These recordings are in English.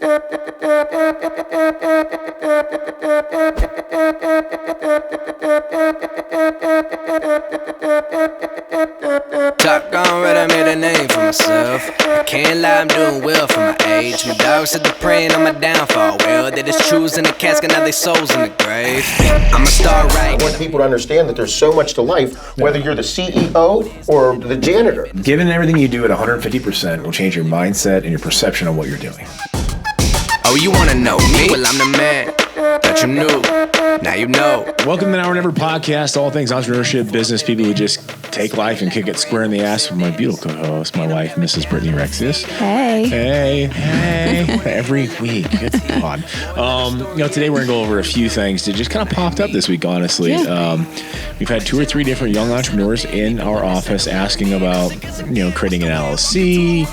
Shotgun red, I made a name for myself. I can't lie, I'm doing well for my age. My dog said they're praying on my downfall. Well, they just choose in the casket, now they souls in the grave. I'm a star right. I want people to understand that there's so much to life, whether you're the CEO or the janitor. Giving everything you do at 150% will change your mindset and your perception of what you're doing. Oh, you wanna know me? Well, I'm the man that you knew. Now you know. Welcome to the Now or Never podcast, all things entrepreneurship, business, people who just take life and kick it square in the ass with my beautiful co-host, my wife, Mrs. Brittney Rexius. Hey. Every week. Good God. Today we're going to go over a few things that just kind of popped up this week, honestly. Yeah. We've had 2 or 3 different young entrepreneurs in our office asking about, creating an LLC,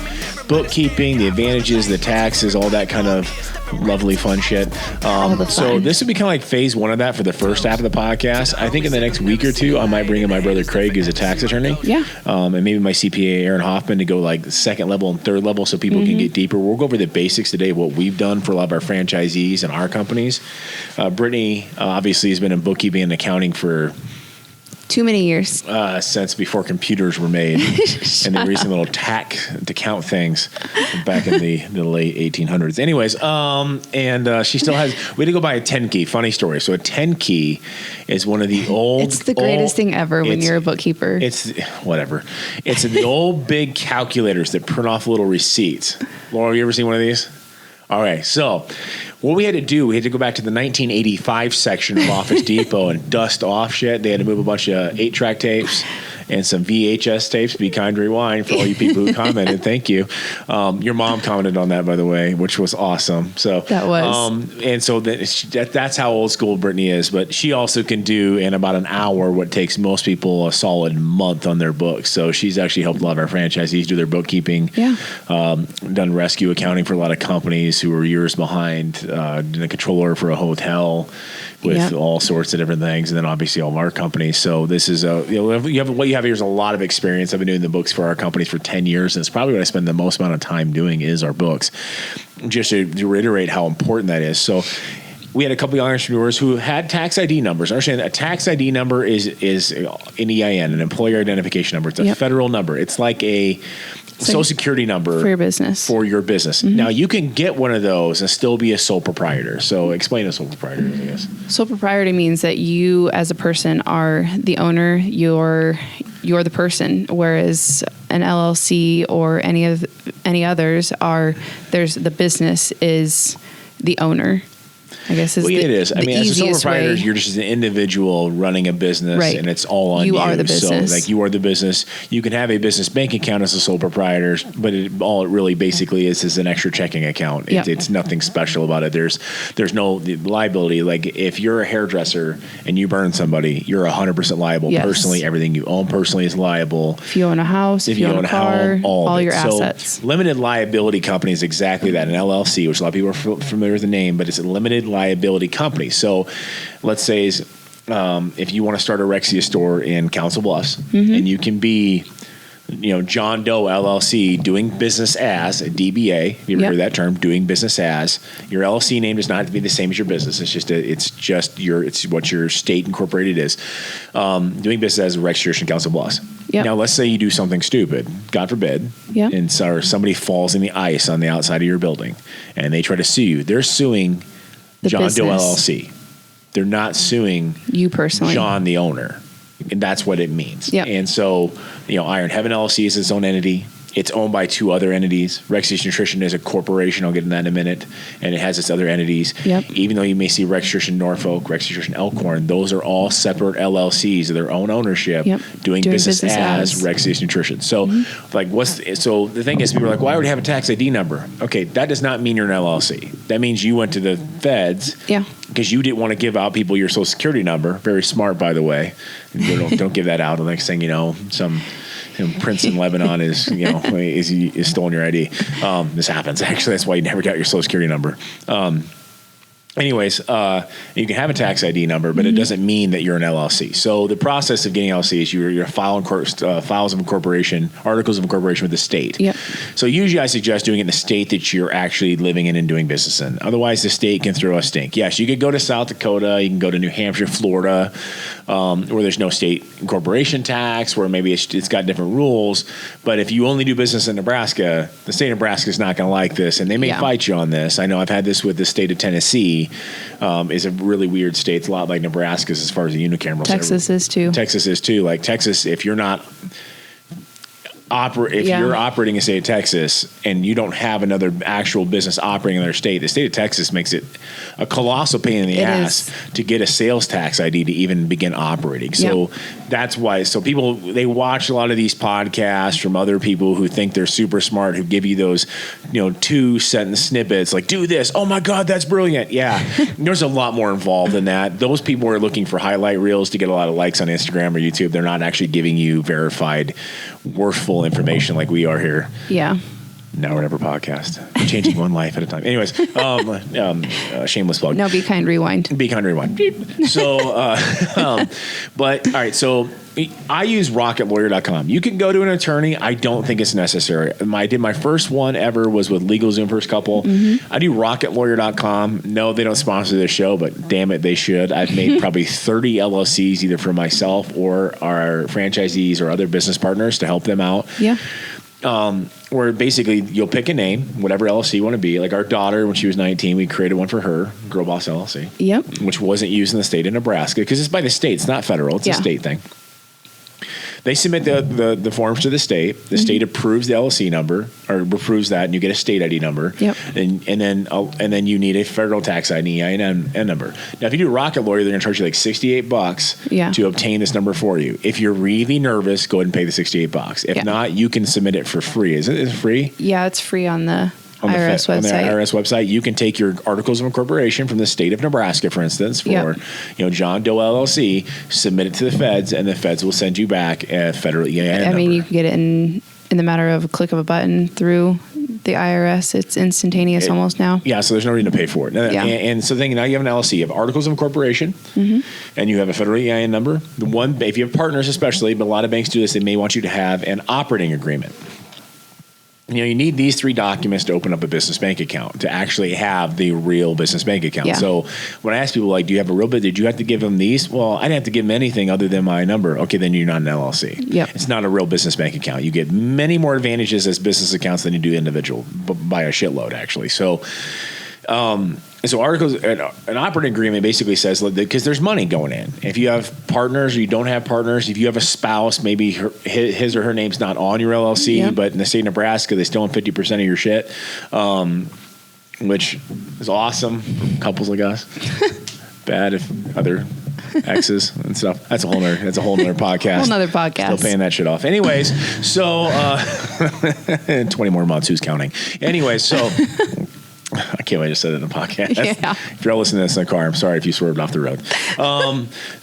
bookkeeping, the advantages, the taxes, all that kind of lovely fun shit. So this would be kind of like phase 1 of that for the first half of the podcast. I think in the next week or 2, I might bring in my brother Craig, who's a tax attorney. Yeah. And maybe my CPA, Aaron Hoffman, to go like the 2nd level and 3rd level so people can get deeper. We'll go over the basics today of what we've done for a lot of our franchisees and our companies. Brittney obviously has been in bookkeeping and accounting for too many years. Since before computers were made. And they were using little tack to count things back in the late 1800s. Anyways, she still has, we had to go buy a 10 key. Funny story. So a 10 key is one of the old. It's the greatest thing ever when you're a bookkeeper. It's whatever. It's the old big calculators that print off little receipts. Laura, have you ever seen one of these? All right, so what we had to do, we had to go back to the 1985 section of Office Depot and dust off shit. They had to move a bunch of 8-track tapes and some VHS tapes. Be kind, rewind, for all you people who commented. Thank you. Your mom commented on that, by the way, which was awesome. So that was. And so that's how old school Brittney is. But she also can do in about an hour what takes most people a solid month on their books. So she's actually helped a lot of our franchisees do their bookkeeping. Yeah. Done rescue accounting for a lot of companies who were years behind. Been a controller for a hotel with all sorts of different things, and then obviously all of our companies. So this is what you have here is a lot of experience. I've been doing the books for our companies for 10 years, and it's probably what I spend the most amount of time doing is our books. Just to reiterate how important that is. So we had a couple of entrepreneurs who had tax ID numbers. Understand that a tax ID number is an EIN, an employer identification number. It's a federal number. It's like a Social Security number for your business. Mm-hmm. Now, you can get one of those and still be a sole proprietor. So explain a sole proprietor, I guess. Sole proprietor means that you as a person are the owner. You're the person, whereas an LLC or any others are the business is the owner. I guess it is. I mean, as a sole proprietor, you're just an individual running a business, and it's all on you. You are the business. So, you are the business. You can have a business bank account as a sole proprietor, but all it really basically is an extra checking account. It's nothing special about it. There's no liability. Like if you're a hairdresser and you burn somebody, you're 100% liable personally. Everything you own personally is liable. If you own a house, if you own a car, home, all your assets. So limited liability company is exactly that. An LLC, which a lot of people are familiar with the name, but it's a limited liability company. So let's say if you want to start a Rexius store in Council Bluffs, and you can be John Doe LLC, doing business as a DBA. Have you ever heard that term? Doing business as. Your LLC name does not have to be the same as your business. It's what your state incorporated is. Doing business as a Rexius in Council Bluffs. Yep. Now, let's say you do something stupid, God forbid, and somebody falls in the ice on the outside of your building, and they try to sue you. They're suing John Doe LLC. They're not suing you personally, John the owner, and that's what it means. Yep. And so, Iron Heaven LLC is its own entity. It's owned by 2 other entities. Rexius Nutrition is a corporation. I'll get into that in a minute. And it has its other entities. Yep. Even though you may see Rexius Nutrition Norfolk, Rexius Nutrition Elkhorn, those are all separate LLCs of their own ownership, doing business as Rexius Nutrition. So, so the thing is, people are like, well, I already have a tax ID number. Okay, that does not mean you're an LLC. That means you went to the feds. Yeah. Because you didn't want to give out people your Social Security number. Very smart, by the way. Don't give that out. The next thing you know, some prince in Lebanon is stolen your ID. This happens. Actually, that's why you never got your Social Security number. Anyways, you can have a tax ID number, but it doesn't mean that you're an LLC. So the process of getting LLC is you're files of incorporation, articles of incorporation with the state. Yep. So usually I suggest doing it in the state that you're actually living in and doing business in. Otherwise, the state can throw a stink. Yes, you could go to South Dakota, you can go to New Hampshire, Florida, where there's no state incorporation tax, where maybe it's got different rules. But if you only do business in Nebraska, the state of Nebraska is not going to like this, and they may fight you on this. I know I've had this with the state of Tennessee. Is a really weird state. It's a lot like Nebraska's as far as the unicameral. Texas is too. Texas is too. Like Texas, if you're not you're operating in the state of Texas and you don't have another actual business operating in their state, the state of Texas makes it a colossal pain in the ass to get a sales tax ID to even begin operating. So that's why. So people, they watch a lot of these podcasts from other people who think they're super smart, who give you those, 2-sentence snippets like, do this. Oh my God, that's brilliant. Yeah. There's a lot more involved than that. Those people are looking for highlight reels to get a lot of likes on Instagram or YouTube. They're not actually giving you verified, worthful information like we are here. Yeah. Now or Never podcast. Changing one life at a time. Anyways, shameless plug. No, Be Kind Rewind. Be Kind Rewind. So, but all right. So I use rocketlawyer.com. You can go to an attorney. I don't think it's necessary. I did my first one ever was with LegalZoom First Couple. I do rocketlawyer.com. No, they don't sponsor this show, but damn it, they should. I've made probably 30 LLCs either for myself or our franchisees or other business partners to help them out. Yeah. Where basically you'll pick a name, whatever LLC you want to be. Like our daughter, when she was 19, we created one for her, Girl Boss LLC. Yep. Which wasn't used in the state of Nebraska because it's by the state. It's not federal. It's a state thing. They submit the forms to the state. The state approves the LLC number or approves that, and you get a state ID number. Yep. And then you need a federal tax ID and number. Now, if you do Rocket Lawyer, they're going to charge you like $68 to obtain this number for you. If you're really nervous, go ahead and pay the $68. If not, you can submit it for free. Is it free? Yeah, it's free on the IRS website. On the IRS website, you can take your articles of incorporation from the state of Nebraska, for instance, for John Doe LLC, submit it to the feds, and the feds will send you back a federal EIN number. I mean, you can get it in the matter of a click of a button through the IRS. It's instantaneous almost now. Yeah, so there's no reason to pay for it. And so now you have an LLC, you have articles of incorporation, and you have a federal EIN number. If you have partners especially, but a lot of banks do this, they may want you to have an operating agreement. You need these 3 documents to open up a business bank account, to actually have the real business bank account. Yeah. So when I ask people, like, do you have a real did you have to give them these? Well, I didn't have to give them anything other than my number. Okay, then you're not an LLC. Yep. It's not a real business bank account. You get many more advantages as business accounts than you do individual, by a shitload, actually. So, articles, an operating agreement basically says, because there's money going in. If you have partners or you don't have partners, if you have a spouse, maybe his or her name's not on your LLC, but in the state of Nebraska, they still own 50% of your shit, which is awesome for couples like us. Bad if other exes and stuff. That's a whole nother podcast. Whole nother podcast. Still paying that shit off. Anyways, so 20 more months. Who's counting? Anyways, so. I can't wait to say it in the podcast. Yeah. If you're listening to this in the car, I'm sorry if you swerved off the road.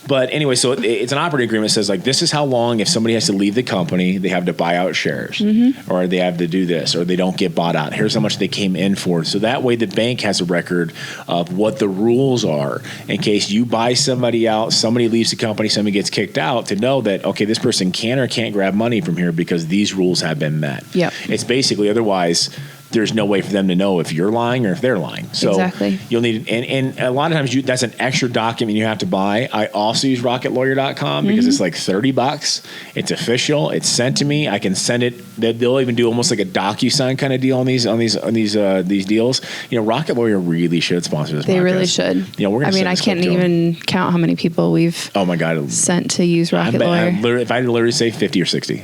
But anyway, so it's an operating agreement that says, like, this is how long, if somebody has to leave the company, they have to buy out shares, or they have to do this, or they don't get bought out. Here's how much they came in for. So that way the bank has a record of what the rules are in case you buy somebody out, somebody leaves the company, somebody gets kicked out, to know that, okay, this person can or can't grab money from here because these rules have been met. Yep. It's basically, otherwise, there's no way for them to know if you're lying or if they're lying. So exactly. You'll need, and a lot of times that's an extra document you have to buy. I also use rocketlawyer.com because it's like $30. It's official. It's sent to me. I can send it. They'll even do almost like a DocuSign kind of deal on these deals. Rocket Lawyer really should sponsor this podcast. They really should. We're gonna I can't even count how many people we've sent to use Rocket Lawyer. If I literally say 50 or 60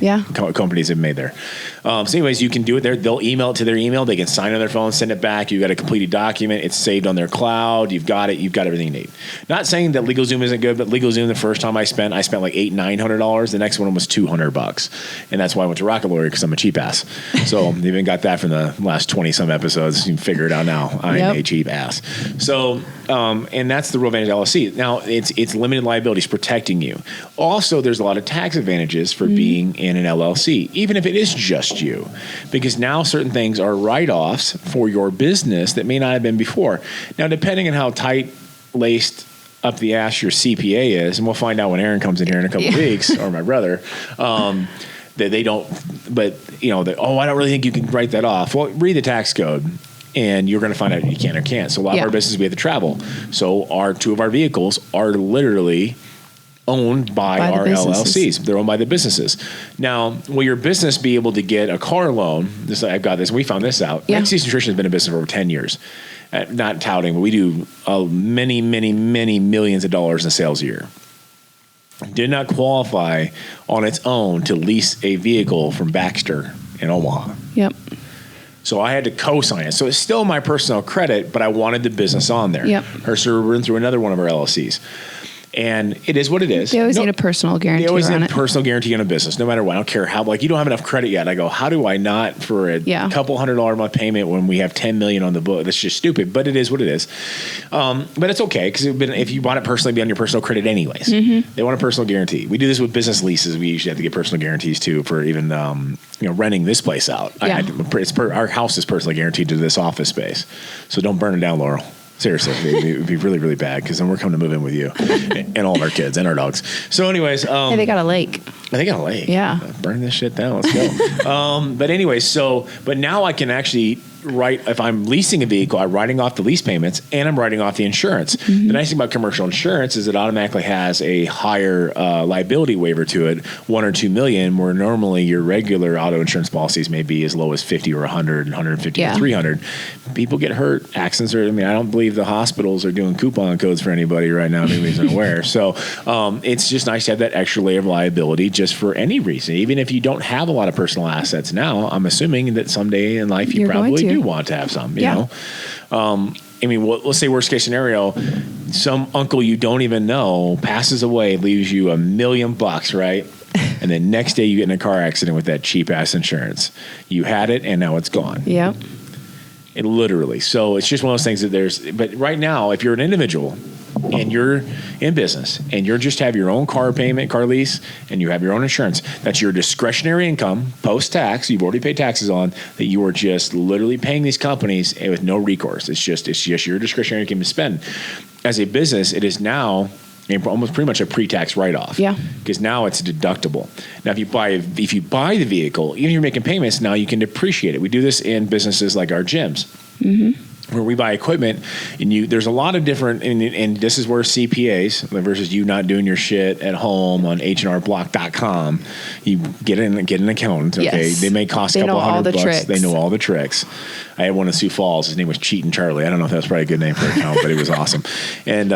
companies have made there. So anyways, you can do it there. They'll email it to their email. They can sign on their phone, send it back. You've got a completed document. It's saved on their cloud. You've got it. You've got everything you need. Not saying that LegalZoom isn't good, but LegalZoom, the first time I spent like $800-900. The next one was $200, and that's why I went to Rocket Lawyer, because I'm a cheap ass. So they even got that from the last 20 some episodes. You can figure it out now. I'm a cheap ass. So and that's the real advantage of LLC. Now, it's limited liability, it's protecting you. Also, there's a lot of tax advantages for being in an LLC, even if it is just you, because now certain things are write-offs for your business that may not have been before. Now, depending on how tight-laced up the ass your CPA is, and we'll find out when Aaron comes in here in a couple of weeks, or my brother, that they don't, but I don't really think you can write that off. Well, read the tax code and you're going to find out you can or can't. So a lot of our businesses, we have to travel. So two of our vehicles are literally owned by our LLCs. They're owned by the businesses. Now, will your business be able to get a car loan? I've got this. We found this out. Rexius Nutrition has been in business for over 10 years. Not touting, but we do many, many, many millions of dollars in sales a year. Did not qualify on its own to lease a vehicle from Baxter in Omaha. Yep. So I had to co-sign it. So it's still my personal credit, but I wanted the business on there. Yep. So we run through another one of our LLCs. And it is what it is. They always need a personal guarantee. They always need a personal guarantee on a business, no matter what. I don't care how, you don't have enough credit yet. I go, how do I not for a couple $100 a month payment when we have $10 million on the book? That's just stupid, but it is what it is. But it's okay because if you bought it personally, it'd be on your personal credit anyways. Mm-hmm. They want a personal guarantee. We do this with business leases. We usually have to get personal guarantees too for even renting this place out. Yeah. Our house is personally guaranteed to this office space, so don't burn it down, Laurel. Seriously, it would be really, really bad because then we're coming to move in with you and all of our kids and our dogs. So anyways. Hey, they got a lake. They got a lake. Yeah. Burn this shit down. Let's go. But anyway, but now I can actually if I'm leasing a vehicle, I'm writing off the lease payments and I'm writing off the insurance. Mm-hmm. The nice thing about commercial insurance is it automatically has a higher liability waiver to it, 1 or 2 million, where normally your regular auto insurance policies may be as low as 50 or 100, 150 or 300. People get hurt. Accidents are, I don't believe the hospitals are doing coupon codes for anybody right now. Anybody's unaware. So it's just nice to have that extra layer of liability just for any reason. Even if you don't have a lot of personal assets now, I'm assuming that someday in life you probably do want to have some, you know. Let's say worst case scenario, some uncle you don't even know passes away, leaves you $1 million, right? And then next day you get in a car accident with that cheap ass insurance. You had it and now it's gone. Yeah. It literally. So it's just one of those things that but right now, if you're an individual and you're in business and you just have your own car lease, and you have your own insurance, that's your discretionary income post-tax, you've already paid taxes on, that you are just literally paying these companies with no recourse. It's just your discretionary income to spend. As a business, it is now almost pretty much a pre-tax write-off. Yeah. Because now it's deductible. Now, if you buy the vehicle, even if you're making payments, now you can depreciate it. We do this in businesses like our gyms. Mm-hmm. Where we buy equipment, and there's a lot of different, and this is where CPAs versus you not doing your shit at home on HRBlock.com, you get an accountant. Okay, yes. They may cost a couple $100 bucks. They know all the tricks. I had one in Sioux Falls. His name was Cheatin' Charlie. I don't know if that's probably a good name for an account, but it was awesome. And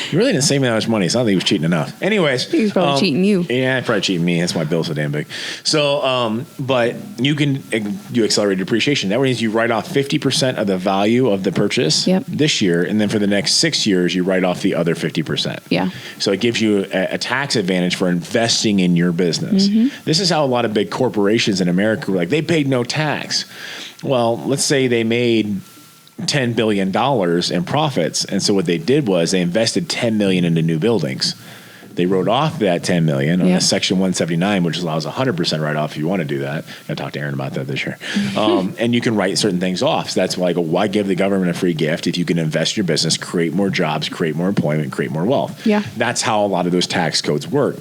he really didn't save me that much money, so I don't think he was cheating enough. Anyways. He was probably cheating you. Yeah, probably cheating me. That's why my bill's so damn big. So, but you can do accelerated depreciation. That means you write off 50% of the value of the purchase this year, and then for the next 6 years, you write off the other 50%. Yeah. So it gives you a tax advantage for investing in your business. Mm-hmm. This is how a lot of big corporations in America were like, they paid no tax. Well, let's say they made $10 billion in profits. And so what they did was they invested $10 million into new buildings. They wrote off that $10 million on a Section 179, which allows 100% write-off if you want to do that. I talked to Aaron about that this year. And you can write certain things off. So that's why I go, why give the government a free gift if you can invest in your business, create more jobs, create more employment, create more wealth? Yeah. That's how a lot of those tax codes work.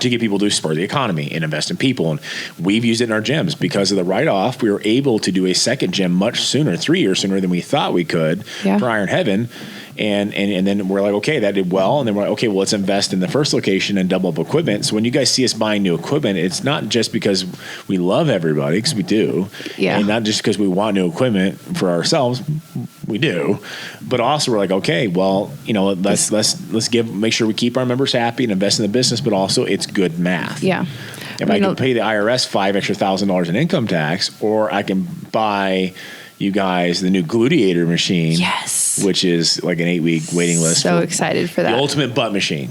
To get people to spur the economy and invest in people. And we've used it in our gyms. Because of the write-off, we were able to do a second gym much sooner, 3 years sooner than we thought we could for Iron Heaven. And then we're like, okay, that did well. And then we're like, okay, well, let's invest in the first location and double up equipment. So when you guys see us buying new equipment, it's not just because we love everybody, because we do. Yeah. And not just because we want new equipment for ourselves. We do. But also we're like, okay, well, let's make sure we keep our members happy and invest in the business, but also it's good math. Yeah. If I can pay the IRS $5,000 extra in income tax, or I can buy you guys the new Gluteator machine. Yes. Which is like an 8-week waiting list. So excited for that. The ultimate butt machine.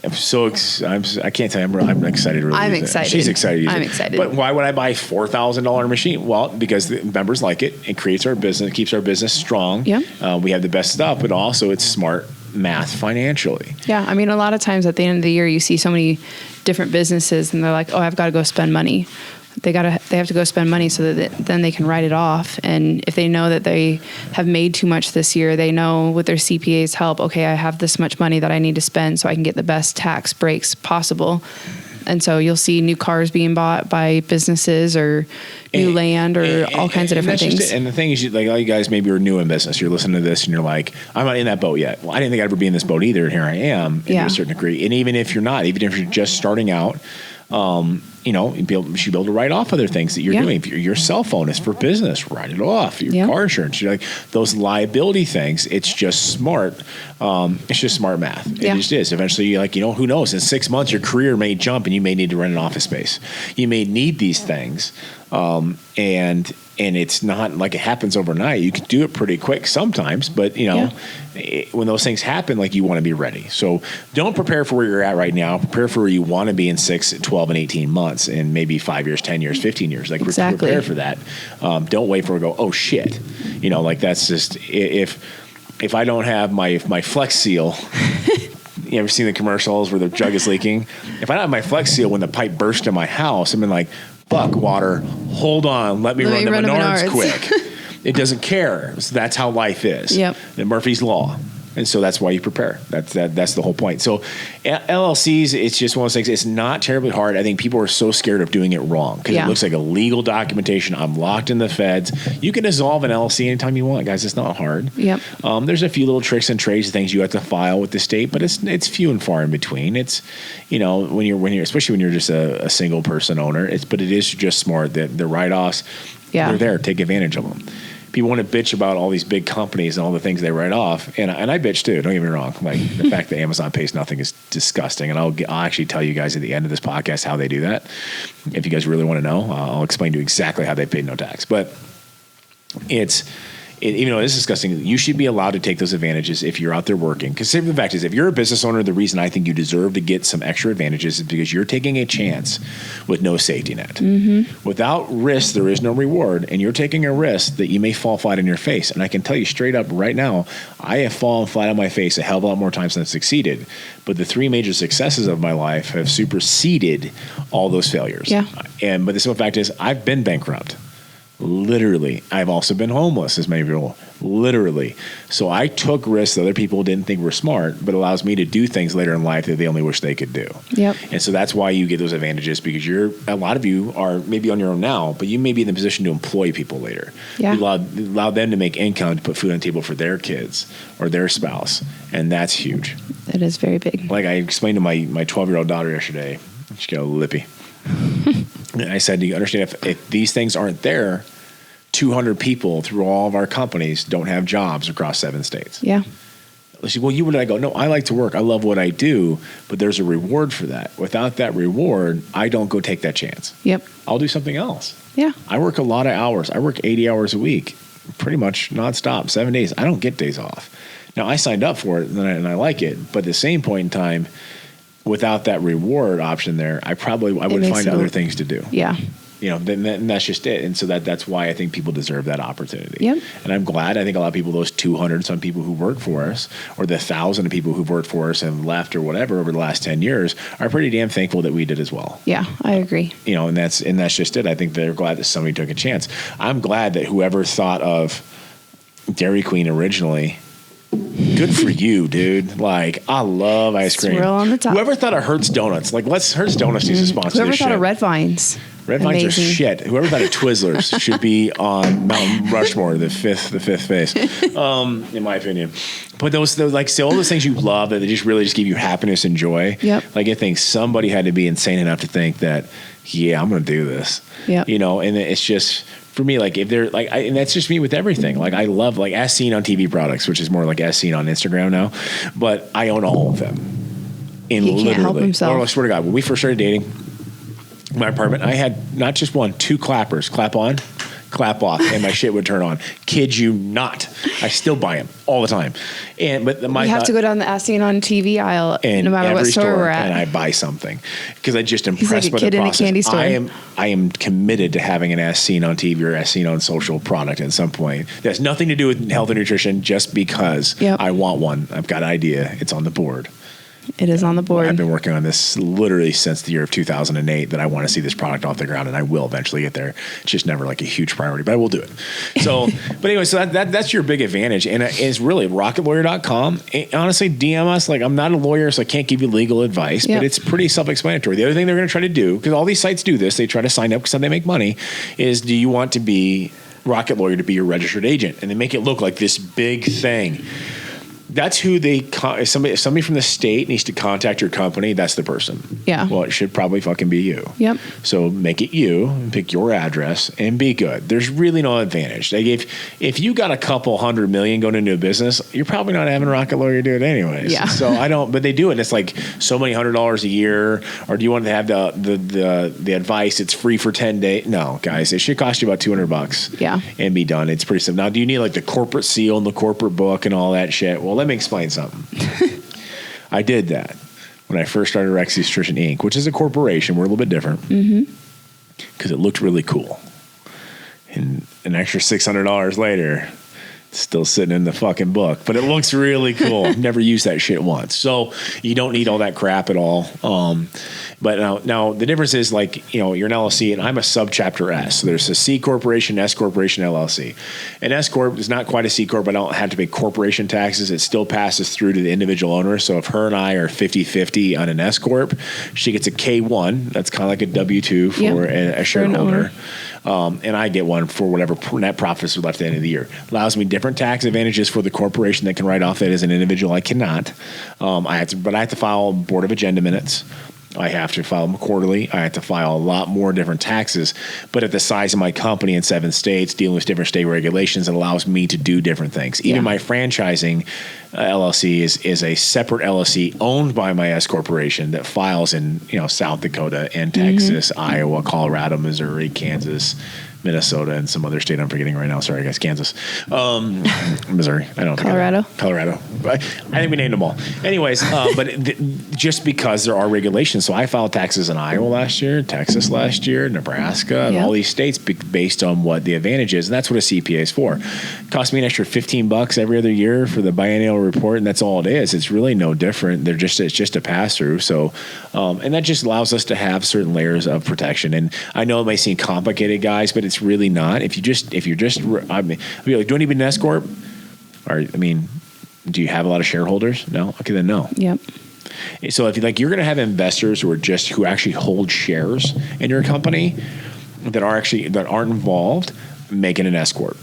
I can't tell you. I'm excited. Really I'm use it. excited. She's excited. To use I'm it. excited. But why would I buy $4,000 machine? Well, because the members like it. It creates our business. It keeps our business strong. Yeah. We have the best stuff, but also it's smart math financially. Yeah. I mean, a lot of times at the end of the year, you see so many different businesses and they're like, oh, I've got to go spend money. They have to go spend money so that then they can write it off. And if they know that they have made too much this year, they know with their CPA's help, okay, I have this much money that I need to spend so I can get the best tax breaks possible. And so you'll see new cars being bought by businesses or new land or all kinds of different things. And the thing is, like, all you guys maybe are new in business. You're listening to this and you're like, I'm not in that boat yet. Well, I didn't think I'd ever be in this boat either. And here I am to a certain degree. And even if you're not, even if you're just starting out, you should be able to write off other things that you're doing. If your cell phone is for business, write it off. Your car insurance, you're like those liability things. It's just smart. It's just smart math. It just is. Eventually, who knows? In 6 months, your career may jump, and you may need to rent an office space. You may need these things, and it's not like it happens overnight. You can do it pretty quick sometimes, but when those things happen, like, you want to be ready. So don't prepare for where you're at right now. Prepare for where you want to be in 6, 12, and 18 months, and maybe 5 years, 10 years, 15 years. Like, prepare for that. Don't wait for it to go, oh shit. That's just, if I don't have my Flex Seal, you ever seen the commercials where the jug is leaking? If I don't have my Flex Seal when the pipe burst in my house, I'm like, fuck, water, hold on, let me run to Menards quick. It doesn't care. So that's how life is. Yep. The Murphy's Law. And so that's why you prepare. That's the whole point. So LLCs, it's just one of those things. It's not terribly hard. I think people are so scared of doing it wrong because it looks like a legal documentation. I'm locked in the feds. You can dissolve an LLC anytime you want, guys. It's not hard. Yep. There's a few little tricks and trades and things you have to file with the state, but it's few and far in between. It's when you're especially when you're just a single person owner. But it is just smart that the write-offs they're there. Take advantage of them. People want to bitch about all these big companies and all the things they write off, and I bitch too. Don't get me wrong. Like, the fact that Amazon pays nothing is disgusting, and I'll actually tell you guys at the end of this podcast how they do that. If you guys really want to know, I'll explain to you exactly how they paid no tax. But even though it is disgusting, you should be allowed to take those advantages if you're out there working. Because the fact is, if you're a business owner, the reason I think you deserve to get some extra advantages is because you're taking a chance with no safety net. Mm-hmm. Without risk, there is no reward, and you're taking a risk that you may fall flat on your face. And I can tell you straight up right now, I have fallen flat on my face a hell of a lot more times than I've succeeded. But the 3 major successes of my life have superseded all those failures. Yeah. But the simple fact is, I've been bankrupt. Literally. I've also been homeless, as many people. Literally. So I took risks that other people didn't think were smart, but allows me to do things later in life that they only wish they could do. Yep. And so that's why you get those advantages, because a lot of you are maybe on your own now, but you may be in the position to employ people later. Yeah. You allow them to make income to put food on the table for their kids or their spouse. And that's huge. It is very big. Like I explained to my 12-year-old daughter yesterday, she got a lippy. I said, do you understand if these things aren't there, 200 people through all of our companies don't have jobs across 7 states. Yeah. She said, well, you would. I go, no, I like to work. I love what I do, but there's a reward for that. Without that reward, I don't go take that chance. Yep. I'll do something else. Yeah. I work a lot of hours. I work 80 hours a week, pretty much nonstop, 7 days. I don't get days off. Now, I signed up for it, and I like it, but at the same point in time, without that reward option there, I would find other things to do. Yeah. Then that's just it. And so that's why I think people deserve that opportunity. Yep. And I'm glad. I think a lot of people, those 200 some people who work for us, or the 1,000 of people who've worked for us and left or whatever over the last 10 years, are pretty damn thankful that we did as well. Yeah, I agree. And that's just it. I think they're glad that somebody took a chance. I'm glad that whoever thought of Dairy Queen originally, good for you, dude. Like, I love ice cream. Swirl on the top. Whoever thought of Hertz Donuts, Hertz Donuts needs to sponsor Whoever this thought shit. of Red Vines. Red Vines are shit. Whoever thought of Twizzlers should be on Mount Rushmore, the fifth face, in my opinion. But those like, so all those things you love that they just really just give you happiness and joy. Yep. Like, I think somebody had to be insane enough to think that, yeah, I'm going to do this. Yep. And it's just, for me, like, if they're like, and that's just me with everything. Like, I love, like, as seen on TV products, which is more like as seen on Instagram now, but I own all of them. And he can't help himself. I swear to God, when we first started dating, my apartment, I had not just 1, 2 clappers, clap on, clap off, and my shit would turn on. Kid you not. I still buy them all the time. But we have to go down the As Seen on TV aisle no matter what store we're at. And I buy something because I just impressed like a by kid the in a process. candy store. I am committed to having an As Seen on TV or As Seen on social product at some point. That has nothing to do with health and nutrition, just because I want one. I've got an idea. It's on the board. It is on the board. I've been working on this literally since the year of 2008 that I want to see this product off the ground, and I will eventually get there. It's just never like a huge priority, but I will do it. So, but anyway, so that's your big advantage. And it's really rocketlawyer.com. Honestly, DM us. Like, I'm not a lawyer, so I can't give you legal advice, but it's pretty self-explanatory. The other thing they're going to try to do, because all these sites do this, they try to sign up because they make money, is do you want to be Rocket Lawyer to be your registered agent? And they make it look like this big thing. That's who if somebody from the state needs to contact your company, that's the person. Yeah. Well, it should probably fucking be you. Yep. So make it you, and pick your address, and be good. There's really no advantage. Like if you got a couple $100 million going into a business, you're probably not having a Rocket Lawyer do it anyways. Yeah. So but they do it. And it's like so many $100 a year. Or do you want to have the advice? It's free for 10 days. No, guys, it should cost you about $200. Yeah. And be done. It's pretty simple. Now, do you need like the corporate seal and the corporate book and all that shit? Well, let me explain something. I did that when I first started Rexius Nutrition Inc., which is a corporation. We're a little bit different because it looked really cool. And an extra $600 later, it's still sitting in the fucking book, but it looks really cool. I've never used that shit once. So you don't need all that crap at all. But now the difference is, like, you're an LLC and I'm a subchapter S. So there's a C corporation, S corporation, LLC. An S corp is not quite a C corp. I don't have to pay corporation taxes. It still passes through to the individual owner. So if her and I are 50-50 on an S corp, she gets a K1. That's kind of like a W-2 for a shareholder. And I get one for whatever net profits are left at the end of the year. Allows me different tax advantages for the corporation that can write off that as an individual. I cannot. I have to file board of agenda minutes. I have to file them quarterly. I have to file a lot more different taxes. But at the size of my company in 7 states, dealing with different state regulations, it allows me to do different things. Even my franchising LLC is a separate LLC owned by my S corporation that files in South Dakota and Texas, Iowa, Colorado, Missouri, Kansas, Minnesota, and some other state I'm forgetting right now. Sorry, guys. Kansas. Missouri. I don't know. Colorado. I think we named them all. Anyways, but just because there are regulations. So I filed taxes in Iowa last year, Texas last year, Nebraska, and all these states based on what the advantage is. And that's what a CPA is for. It costs me an extra $15 every other year for the biennial report, and that's all it is. It's really no different. It's just a pass-through. So, and that just allows us to have certain layers of protection. And I know it may seem complicated, guys, but it's really not. If you're just, I'd be like, do I need to be an S corp? Or, do you have a lot of shareholders? No? Okay, then no. Yep. So if you're going to have investors who actually hold shares in your company that aren't involved, make it an S corp.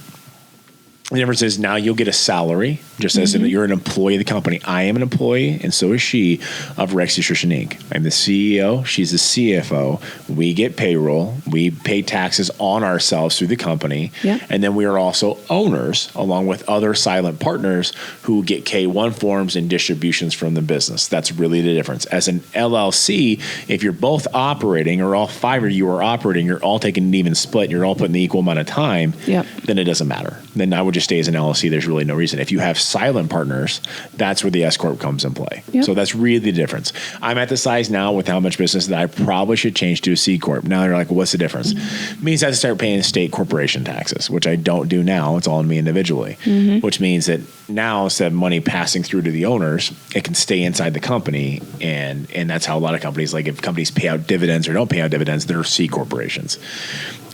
The difference is now you'll get a salary just as you're an employee of the company. I am an employee, and so is she, of Rexius Nutrition Inc. I'm the CEO. She's the CFO. We get payroll. We pay taxes on ourselves through the company. Yeah. And then we are also owners, along with other silent partners who get K1 forms and distributions from the business. That's really the difference. As an LLC, if you're both operating, or all 5 of you are operating, you're all taking an even split, you're all putting the equal amount of time, then it doesn't matter. Then I would just stay as an LLC. There's really no reason. If you have silent partners, that's where the S corp comes in play. Yep. So that's really the difference. I'm at the size now with how much business that I probably should change to a C corp. Now you're like, well, what's the difference? It means I have to start paying state corporation taxes, which I don't do now. It's all on me individually, which means that now instead of money passing through to the owners, it can stay inside the company. And that's how a lot of companies, like if companies pay out dividends or don't pay out dividends, they're C corporations.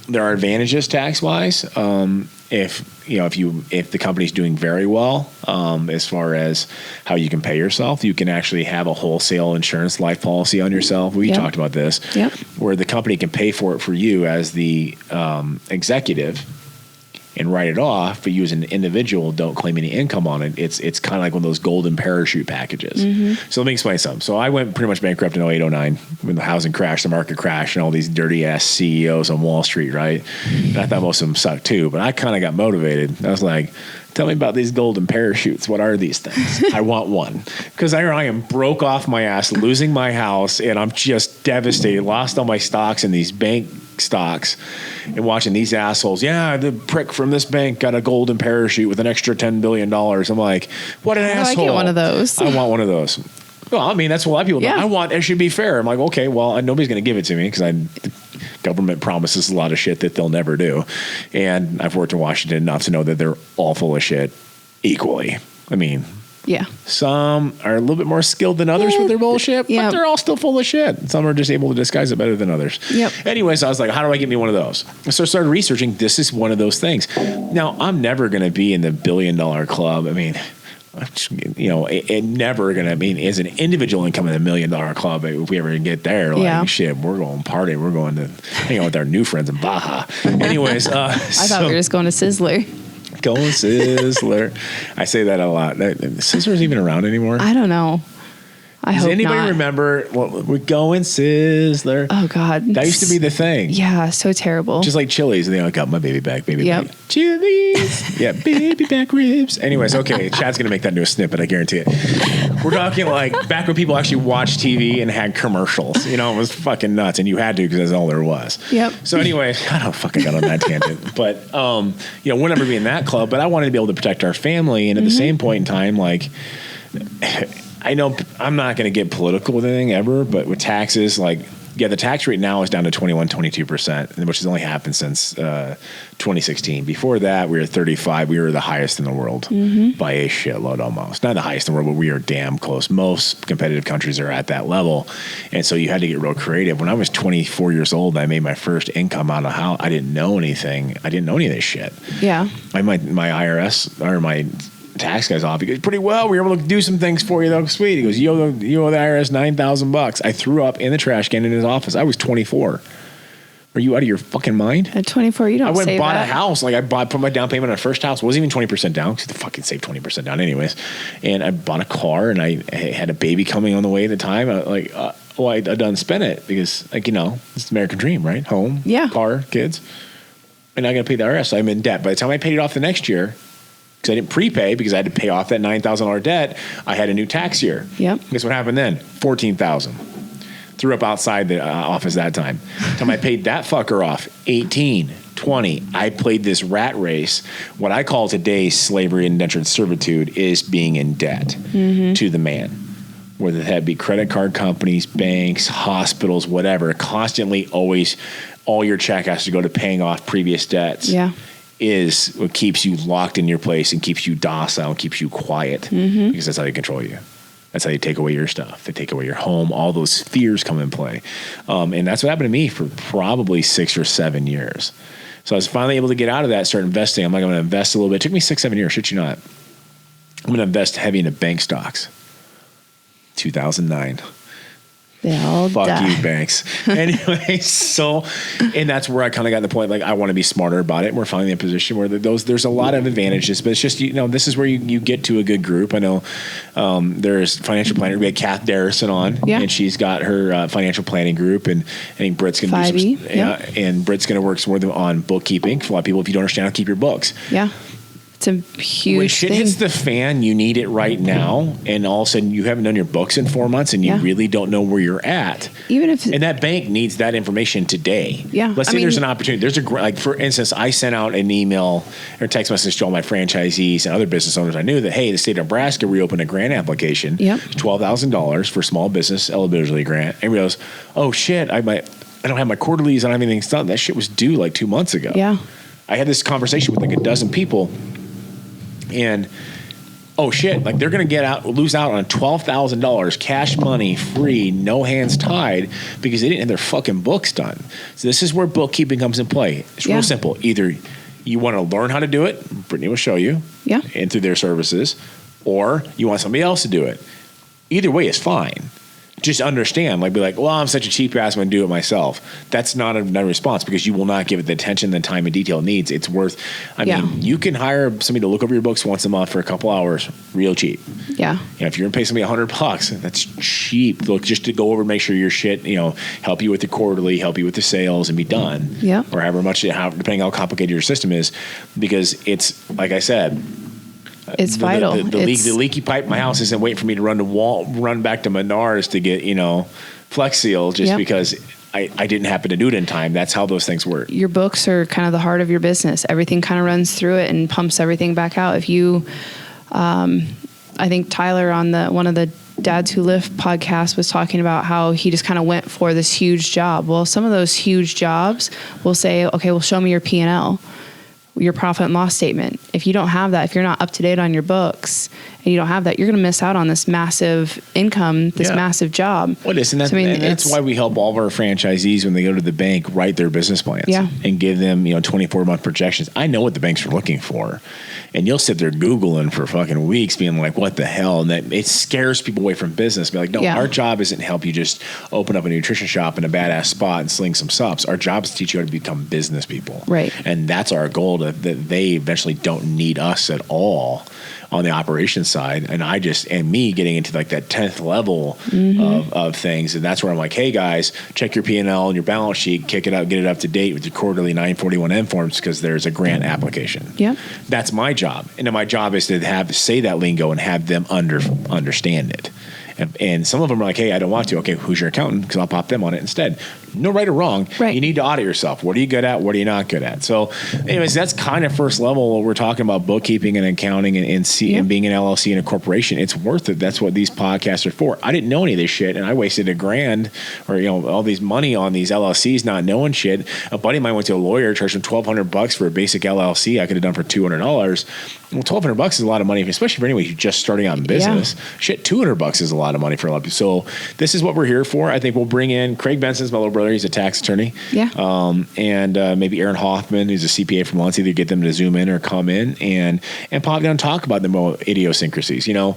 There are advantages tax wise. If the company's doing very well, as far as how you can pay yourself, you can actually have a wholesale insurance life policy on yourself. We talked about this, where the company can pay for it for you as the executive and write it off, but you as an individual don't claim any income on it. It's kind of like one of those golden parachute packages. So let me explain something. So I went pretty much bankrupt in 08, 09 when the housing crashed, the market crashed, and all these dirty ass CEOs on Wall Street, right? And I thought most of them sucked too, but I kind of got motivated. I was like, tell me about these golden parachutes. What are these things? I want one. Because I am broke off my ass, losing my house, and I'm just devastated, lost all my stocks in these bank stocks and watching these assholes. Yeah, the prick from this bank got a golden parachute with an extra $10 billion. I'm like, what an asshole. I get one of those. I want one of those. Well, I mean, that's what a lot of people do. I want, it should be fair. I'm like, okay, well, nobody's going to give it to me because the government promises a lot of shit that they'll never do. And I've worked in Washington enough to know that they're all full of shit equally. I mean, yeah, some are a little bit more skilled than others with their bullshit, but they're all still full of shit. Some are just able to disguise it better than others. Yep. Anyways, I was like, how do I get me one of those? So I started researching. This is one of those things. Now, I'm never going to be in the $1 billion club. I mean, it never going to mean as an individual income in the $1 million club. If we ever get there, like shit, we're going party. We're going to hang out with our new friends in Baja. Anyways, I thought we were just going to Sizzler. Going Sizzler. I say that a lot. Sizzler's even around anymore? I don't know. Does anybody remember? Well, we're going Sizzler. Oh God, that used to be the thing. Yeah, so terrible. Just like Chili's, they got my baby back, back. Chili's, yeah, baby back ribs. Anyways, okay, Chad's gonna make that into a snippet. I guarantee it. We're talking like back when people actually watched TV and had commercials. It was fucking nuts, and you had to because that's all there was. Yep. So anyway, I don't fucking got on that tangent, but we'll never be in that club. But I wanted to be able to protect our family, and at the same point in time, like. I know I'm not going to get political with anything ever, but with taxes, the tax rate now is down to 22%, which has only happened since 2016. Before that, we were 35. We were the highest in the world by a shitload almost. Not the highest in the world, but we are damn close. Most competitive countries are at that level. And so you had to get real creative. When I was 24 years old, I made my first income out of house. I didn't know anything. I didn't know any of this shit. Yeah. My IRS or my tax guy's off. He goes, pretty well. We were able to do some things for you, though. Sweet. He goes, you owe the IRS $9,000. I threw up in the trash can in his office. I was 24. Are you out of your fucking mind? At 24, you don't. I went and bought that. a house. Put my down payment on a first house. It wasn't even 20% down because they fucking saved 20% down, anyways. And I bought a car, and I had a baby coming on the way at the time. I done spent it because, it's the American dream, right? Home, car, kids, and I got to pay the IRS. So I'm in debt. By the time I paid it off the next year. Because I didn't prepay because I had to pay off that $9,000 debt. I had a new tax year. Yep. Guess what happened then? $14,000. Threw up outside the office that time. Time I paid that fucker off, 18, 20. I played this rat race. What I call today slavery and indentured servitude is being in debt to the man. Whether that be credit card companies, banks, hospitals, whatever. Constantly, always, all your check has to go to paying off previous debts. Yeah. Is what keeps you locked in your place and keeps you docile and keeps you quiet because that's how they control you. That's how they take away your stuff. They take away your home. All those fears come in play. And that's what happened to me for probably 6 or 7 years. So I was finally able to get out of that, start investing. I'm like, I'm going to invest a little bit. It took me 6-7 years. Shit you not. I'm going to invest heavy into bank stocks. 2009. They all Fuck die. you, banks. Anyway, and that's where I kind of got to the point, I want to be smarter about it. And we're finally in a position where there's a lot of advantages, but it's just, this is where you get to a good group. I know there's financial planner. We had Kath Darrison on, and she's got her financial planning group, and I think Britt's going to do some, and Britt's going to work some more on bookkeeping. For a lot of people, if you don't understand how to keep your books. Yeah. It's a huge when shit thing. hits the fan, you need it right now, and all of a sudden you haven't done your books in 4 months, and you really don't know where you're at. And that bank needs that information today. Yeah, Let's say there's an opportunity. There's for instance, I sent out an email or text message to all my franchisees and other business owners I knew that, hey, the state of Nebraska reopened a grant application, $12,000 for small business eligibility grant, and realized, oh shit, I don't have my quarterlies, I don't have anything done. That shit was due 2 months ago. Yeah, I had this conversation with a dozen people. And oh shit, they're going to lose out on $12,000 cash money, free, no hands tied, because they didn't have their fucking books done. So this is where bookkeeping comes in play. It's real simple. Either you want to learn how to do it, Brittney will show you, and through their services, or you want somebody else to do it. Either way is fine. Just understand, be like, well, I'm such a cheap ass, I'm going to do it myself. That's not a response because you will not give it the attention, the time, and detail it needs. It's worth, I mean, you can hire somebody to look over your books once a month for a couple hours, real cheap. Yeah. If you're going to pay somebody $100, that's cheap. Look, just to go over, make sure your shit, help you with the quarterly, help you with the sales, and be done. Yeah. Or however much, depending on how complicated your system is, because it's, like I said, it's vital. The leaky pipe in my house isn't waiting for me to run back to Menards to get, Flex Seal just because I didn't happen to do it in time. That's how those things work. Your books are kind of the heart of your business. Everything kind of runs through it and pumps everything back out. If you, I think Tyler on one of the Dads Who Lift podcast was talking about how he just kind of went for this huge job. Well, some of those huge jobs will say, okay, well, show me your P&L, your profit and loss statement. If you don't have that, if you're not up to date on your books and you don't have that, you're going to miss out on this massive income, this massive job. Well, listen, and that's why we help all of our franchisees when they go to the bank write their business plans and give them 24-month projections. I know what the banks are looking for. And you'll sit there Googling for fucking weeks being like, what the hell? And that it scares people away from business. Be like, no, our job isn't to help you just open up a nutrition shop in a badass spot and sling some subs. Our job is to teach you how to become business people. Right. And that's our goal, that they eventually don't need us at all on the operations side. And me getting into like that 10th level of things. And that's where I'm like, hey guys, check your P&L and your balance sheet, kick it out, get it up to date with your quarterly 941N forms because there's a grant application. Yeah. That's my job. And then my job is to say that lingo and have them understand it. And some of them are like, hey, I don't want to. Okay, who's your accountant? Because I'll pop them on it instead. No right or wrong. Right. You need to audit yourself. What are you good at? What are you not good at? So anyways, that's kind of first level. We're talking about bookkeeping and accounting and being an LLC and a corporation. It's worth it. That's what these podcasts are for. I didn't know any of this shit, and I wasted $1,000 or all these money on these LLCs not knowing shit. A buddy of mine went to a lawyer, charged him $1,200 for a basic LLC. I could have done for $200. Well, $1,200 is a lot of money, especially for anyone who's just starting out in business. Shit, $200 is a lot of money for a lot of people. So this is what we're here for. I think we'll bring in Craig Benson's my little brother. He's a tax attorney. Yeah. And maybe Aaron Hoffman, who's a CPA from Muncie, either get them to zoom in or come in and pop down and talk about the more idiosyncrasies. Kind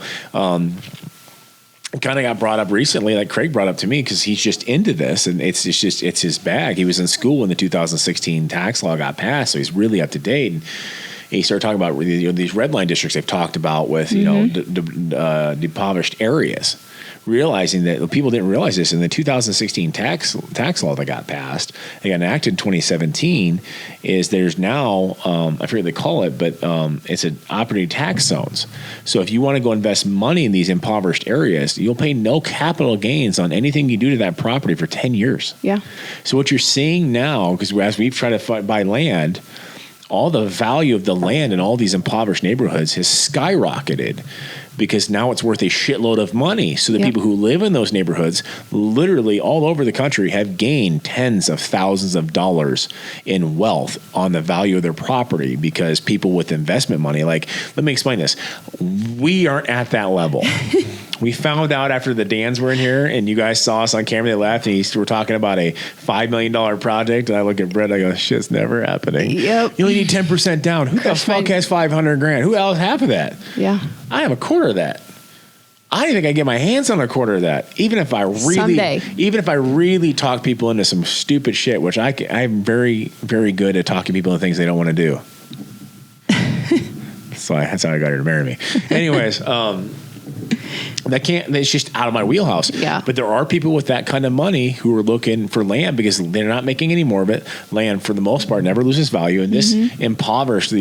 of got brought up recently, like Craig brought up to me, because he's just into this and it's his bag. He was in school when the 2016 tax law got passed, so he's really up to date. And he started talking about these red line districts they've talked about with impoverished areas, realizing that people didn't realize this in the 2016 tax law that got passed. They got enacted in 2017. Is there's now I forget what they call it, but it's an operating tax zones. So if you want to go invest money in these impoverished areas, you'll pay no capital gains on anything you do to that property for 10 years. Yeah. So what you're seeing now, because as we've tried to buy land, all the value of the land in all these impoverished neighborhoods has skyrocketed because now it's worth a shitload of money. So the people who live in those neighborhoods, literally all over the country, have gained tens of thousands of dollars in wealth on the value of their property because people with investment money, like, let me explain this. We aren't at that level. We found out after the Dans were in here and you guys saw us on camera, they laughed and we're talking about a $5 million project. And I look at Brett, I go, shit's never happening. Yep. You only need 10% down. Who the fuck has $500,000? Who else half of that? Yeah. I have a quarter of that. I don't think I get my hands on a quarter of that. Even if I really talk people into some stupid shit, which I'm very, very good at talking people into things they don't want to do. So that's how I got her to marry me. Anyways, it's just out of my wheelhouse. Yeah. But there are people with that kind of money who are looking for land because they're not making any more of it. Land, for the most part, never loses value. And these impoverished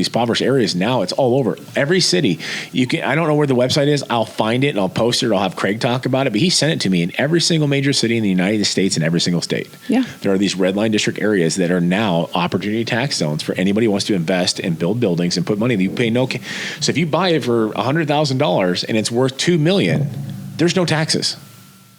areas now, it's all over. Every city. I don't know where the website is. I'll find it and I'll post it. I'll have Craig talk about it. But he sent it to me in every single major city in the United States and every single state. Yeah. There are these red line district areas that are now opportunity tax zones for anybody who wants to invest and build buildings and put money. You pay no. So if you buy it for $100,000 and it's worth $2 million, there's no taxes.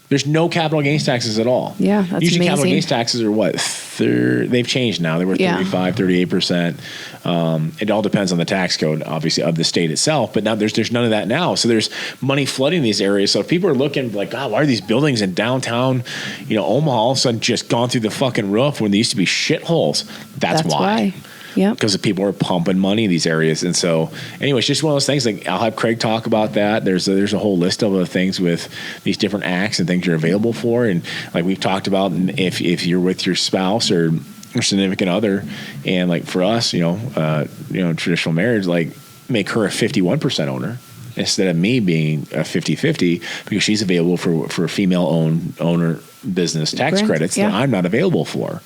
There's no capital gains taxes at all. Yeah, that's usually amazing. Capital gains taxes are what? They've changed now. They were 35, 38%. It all depends on the tax code, obviously, of the state itself. But now there's none of that now. So there's money flooding these areas. So if people are looking like, God, why are these buildings in downtown, Omaha all of a sudden just gone through the fucking roof when they used to be shitholes? That's why. Yeah, because people are pumping money in these areas. And so anyway, it's just one of those things. Like, I'll have Craig talk about that. There's a whole list of things with these different acts and things you're available for. And like we've talked about, if you're with your spouse or significant other, and like for us, traditional marriage, like make her a 51% owner instead of me being a 50-50 because she's available for female owner business tax credits that I'm not available for.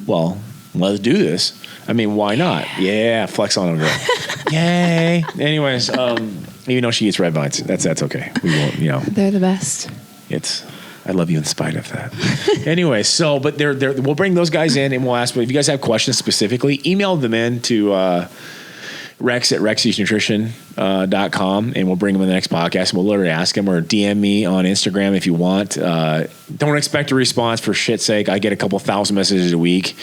Well, let's do this. I mean, why not? Yeah, flex on them, girl. Yay. Anyways, even though she eats red vines, that's okay. We won't, They're the best. I love you in spite of that. Anyway, so, but we'll bring those guys in and we'll ask, if you guys have questions specifically, email them in to Rex at rexiusnutrition.com, and we'll bring them in the next podcast, and we'll literally ask them, or DM me on Instagram if you want. Don't expect a response, for shit's sake. I get a couple thousand messages a week.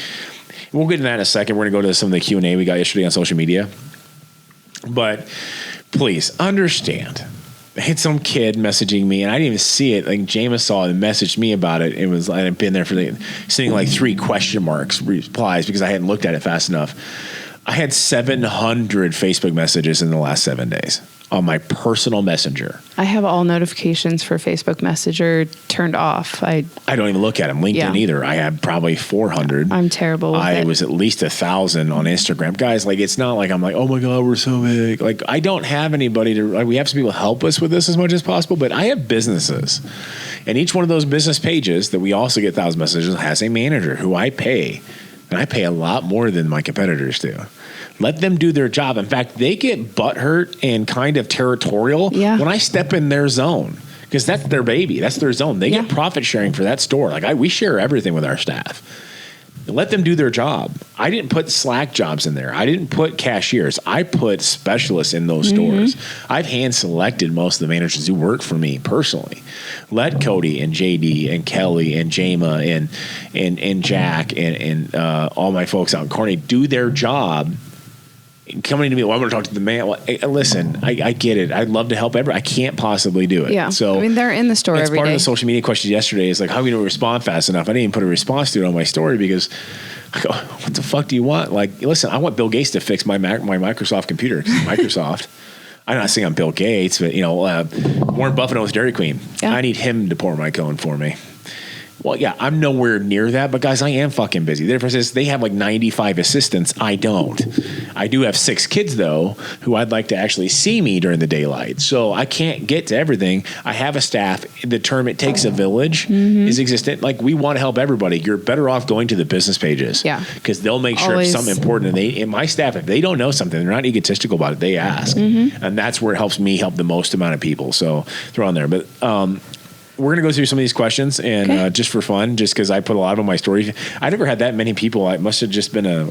We'll get into that in a second. We're going to go to some of the Q&A we got yesterday on social media. But please understand, I had some kid messaging me, and I didn't even see it. Like, Jameis saw it and messaged me about it. I had been there for sitting like 3 question marks replies because I hadn't looked at it fast enough. I had 700 Facebook messages in the last 7 days on my personal messenger. I have all notifications for Facebook Messenger turned off. I don't even look at them. LinkedIn either. I have probably 400. I'm terrible with it. I was at least 1,000 on Instagram. Guys, like, it's not like I'm like, oh my God, we're so big. Like, I don't have anybody to, like, we have some people help us with this as much as possible, but I have businesses. And each one of those business pages that we also get 1,000 messages has a manager who I pay. And I pay a lot more than my competitors do. Let them do their job. In fact, they get butthurt and kind of territorial when I step in their zone, because that's their baby. That's their zone. They get profit sharing for that store. Like, we share everything with our staff. Let them do their job. I didn't put Slack jobs in there. I didn't put cashiers. I put specialists in those stores. I've hand selected most of the managers who work for me personally. Let Cody and JD and Kelly and Jama and Jack and all my folks out in Kearney do their job. Coming to me, well, I want to talk to the man. Well, listen, I get it. I'd love to help everyone. I can't possibly do it. Yeah. So, I mean, they're in the store every day. Part of the social media question yesterday is like, how are we going to respond fast enough? I didn't even put a response to it on my story because I go, what the fuck do you want? Like, listen, I want Bill Gates to fix my Microsoft computer. Microsoft. I'm not saying I'm Bill Gates, but, Warren Buffett owns Dairy Queen. Yeah. I need him to pour my cone for me. Well, yeah, I'm nowhere near that, but guys, I am fucking busy. The difference is they have like 95 assistants. I don't. I do have 6 kids, though, who I'd like to actually see me during the daylight. So I can't get to everything. I have a staff. The term "it takes a village" is existent. Like, we want to help everybody. You're better off going to the business pages. Yeah. Because they'll make sure if something important. And my staff, if they don't know something, they're not egotistical about it. They ask. And that's where it helps me help the most amount of people. So they're on there. But we're going to go through some of these questions, and just for fun, just because I put a lot of them on my story. I never had that many people. It must have just been a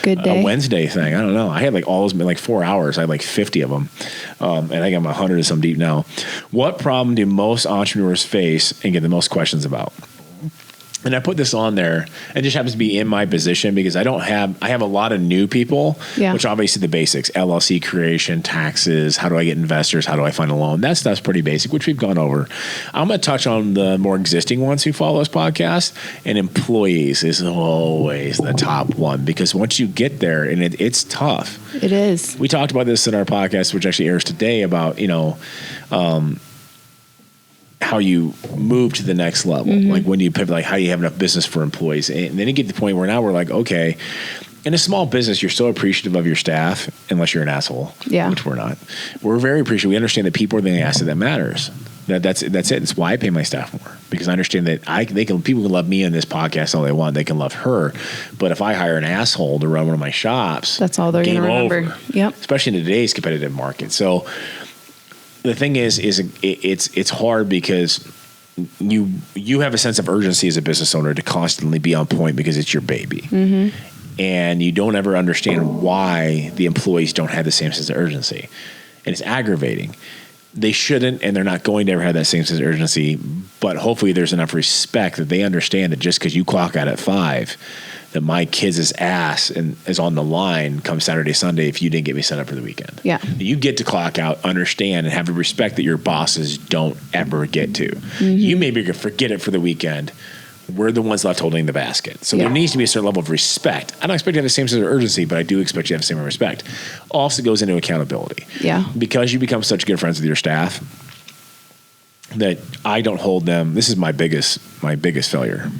good day. A Wednesday thing. I don't know. I had like all those, like 4 hours. I had like 50 of them. And I think I'm 100 of some deep now. What problem do most entrepreneurs face and get the most questions about? And I put this on there. It just happens to be in my position because I have a lot of new people, which obviously the basics, LLC creation, taxes, how do I get investors, how do I find a loan? That stuff's pretty basic, which we've gone over. I'm going to touch on the more existing ones who follow this podcast, and employees is always the top one because once you get there, and it's tough. It is. We talked about this in our podcast, which actually airs today, about, how you move to the next level. Like, when you pivot, like how you have enough business for employees. And then you get to the point where now we're like, okay, in a small business, you're so appreciative of your staff, unless you're an asshole, which we're not. We're very appreciative. We understand that people are the asset that matters. That's it. That's why I pay my staff more, because I understand that people can love me on this podcast all they want. They can love her. But if I hire an asshole to run one of my shops, that's all they're going to remember. Over. Yep. Especially in today's competitive market. So the thing is it's hard because you have a sense of urgency as a business owner to constantly be on point because it's your baby. And you don't ever understand why the employees don't have the same sense of urgency. And it's aggravating. They shouldn't, and they're not going to ever have that same sense of urgency, but hopefully there's enough respect that they understand that just because you clock out at 5, that my kids' ass is on the line come Saturday, Sunday if you didn't get me set up for the weekend. Yeah. You get to clock out, understand, and have the respect that your bosses don't ever get to. You maybe could forget it for the weekend. We're the ones left holding the basket. So there needs to be a certain level of respect. I don't expect you to have the same sense of urgency, but I do expect you to have the same respect. Also goes into accountability. Yeah. Because you become such good friends with your staff that I don't hold them. This is my biggest failure.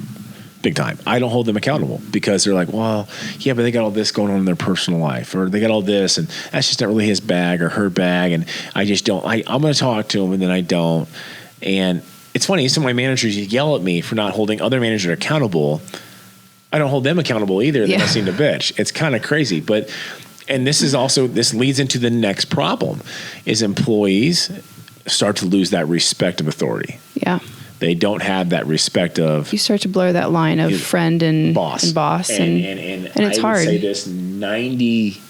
Big time. I don't hold them accountable because they're like, well, yeah, but they got all this going on in their personal life, or they got all this, and that's just not really his bag or her bag, and I just don't. I'm going to talk to him, and then I don't. And it's funny, some of my managers yell at me for not holding other managers accountable. I don't hold them accountable either. They don't seem to bitch. It's kind of crazy. And this leads into the next problem, is employees start to lose that respect of authority. Yeah. They don't have that respect of. You start to blur that line of friend and boss. and boss, and it's I hard. would say this 90.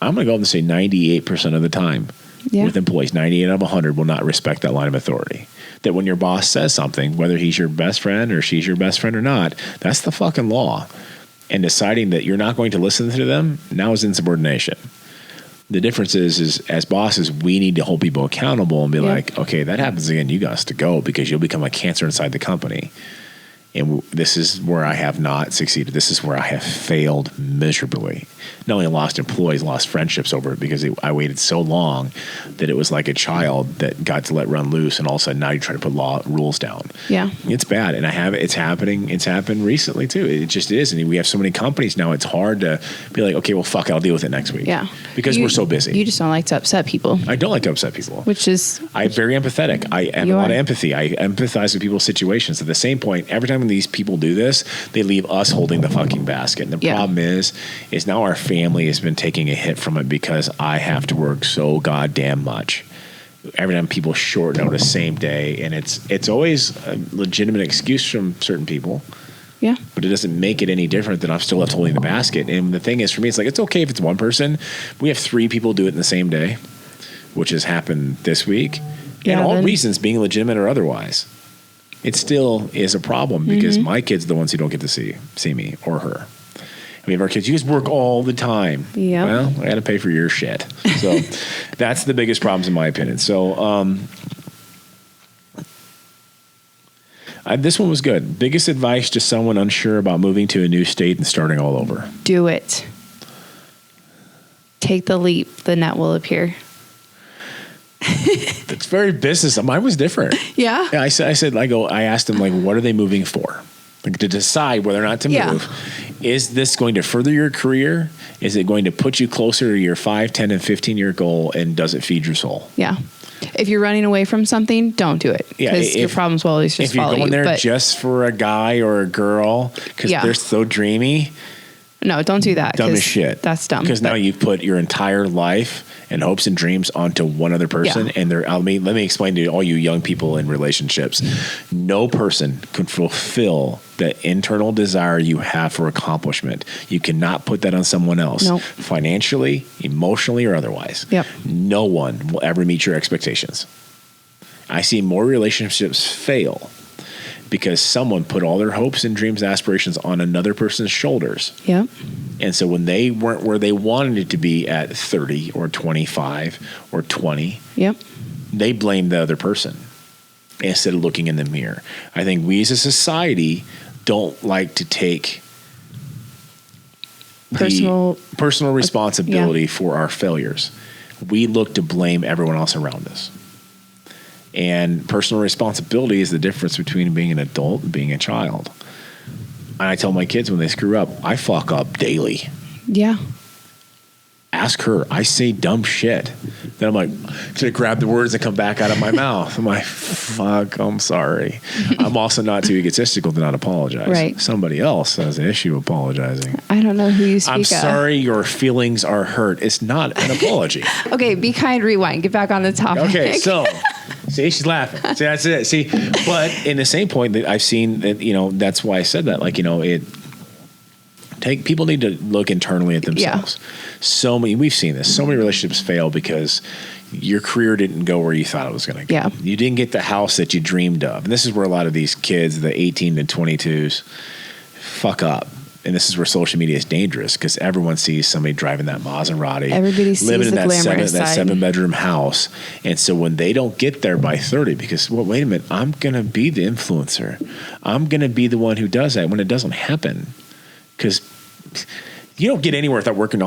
I'm going to go up and say 98% of the time with employees, 98 out of 100 will not respect that line of authority. That when your boss says something, whether he's your best friend or she's your best friend or not, that's the fucking law. And deciding that you're not going to listen to them now is insubordination. The difference is as bosses, we need to hold people accountable and be like, okay, that happens again, you got to go because you'll become a cancer inside the company. And this is where I have not succeeded. This is where I have failed miserably. Not only lost employees, lost friendships over it because I waited so long that it was like a child that got to let run loose, and all of a sudden now you try to put rules down. Yeah, it's bad, and it's happening. It's happened recently too. It just is, and we have so many companies now. It's hard to be like, okay, well, fuck it, I'll deal with it next week. Yeah, because we're so busy. You just don't like to upset people. I don't like to upset people, I'm very empathetic. I have a lot of empathy. I empathize with people's situations. At the same point, every time these people do this, they leave us holding the fucking basket. And the problem is now our family has been taking a hit from it because I have to work so goddamn much. Every time people short notice same day, and it's always a legitimate excuse from certain people. Yeah. But it doesn't make it any different than I'm still left holding the basket. And the thing is, for me, it's like, it's okay if it's one person. We have 3 people do it in the same day, which has happened this week. And all reasons being legitimate or otherwise. It still is a problem because my kids are the ones who don't get to see me or her. We have our kids, you guys work all the time. Yeah. Well, I got to pay for your shit. So that's the biggest problems in my opinion. So this one was good. Biggest advice to someone unsure about moving to a new state and starting all over. Do it. Take the leap. The net will appear. It's very business. Mine was different. Yeah. I asked them, like, what are they moving for? Like, to decide whether or not to move. Is this going to further your career? Is it going to put you closer to your 5, 10, and 15-year goal? And does it feed your soul? Yeah. If you're running away from something, don't do it. Because your problems will always just follow you. If you're going there just for a guy or a girl because they're so dreamy. No, don't do that. Dumb as shit. That's dumb. Because now you've put your entire life and hopes and dreams onto one other person. And let me explain to all you young people in relationships. No person can fulfill the internal desire you have for accomplishment. You cannot put that on someone else. Nope. Financially, emotionally, or otherwise. Yep. No one will ever meet your expectations. I see more relationships fail because someone put all their hopes and dreams and aspirations on another person's shoulders. Yep. And so when they weren't where they wanted it to be at 30 or 25 or 20, yep, they blamed the other person instead of looking in the mirror. I think we as a society don't like to take personal responsibility for our failures. We look to blame everyone else around us. And personal responsibility is the difference between being an adult and being a child. And I tell my kids when they screw up, I fuck up daily. Yeah. Ask her. I say dumb shit. Then I'm like, to grab the words that come back out of my mouth. I'm like, fuck, I'm sorry. I'm also not too egotistical to not apologize. Right. Somebody else has an issue apologizing. I don't know who you speak of. I'm sorry your feelings are hurt. It's not an apology. Okay, be kind, rewind. Get back on the topic. Okay, so... See, she's laughing. See, that's it. See, but in the same point that I've seen that, that's why I said that. Like, people need to look internally at themselves. Yeah. We've seen this. So many relationships fail because your career didn't go where you thought it was going to go. Yeah. You didn't get the house that you dreamed of. And this is where a lot of these kids, the 18 to 22s, fuck up. And this is where social media is dangerous because everyone sees somebody driving that Maserati, everybody sees living in that 7-bedroom house. And so when they don't get there by 30, because, well, wait a minute, I'm going to be the influencer. I'm going to be the one who does that when it doesn't happen. Because you don't get anywhere without working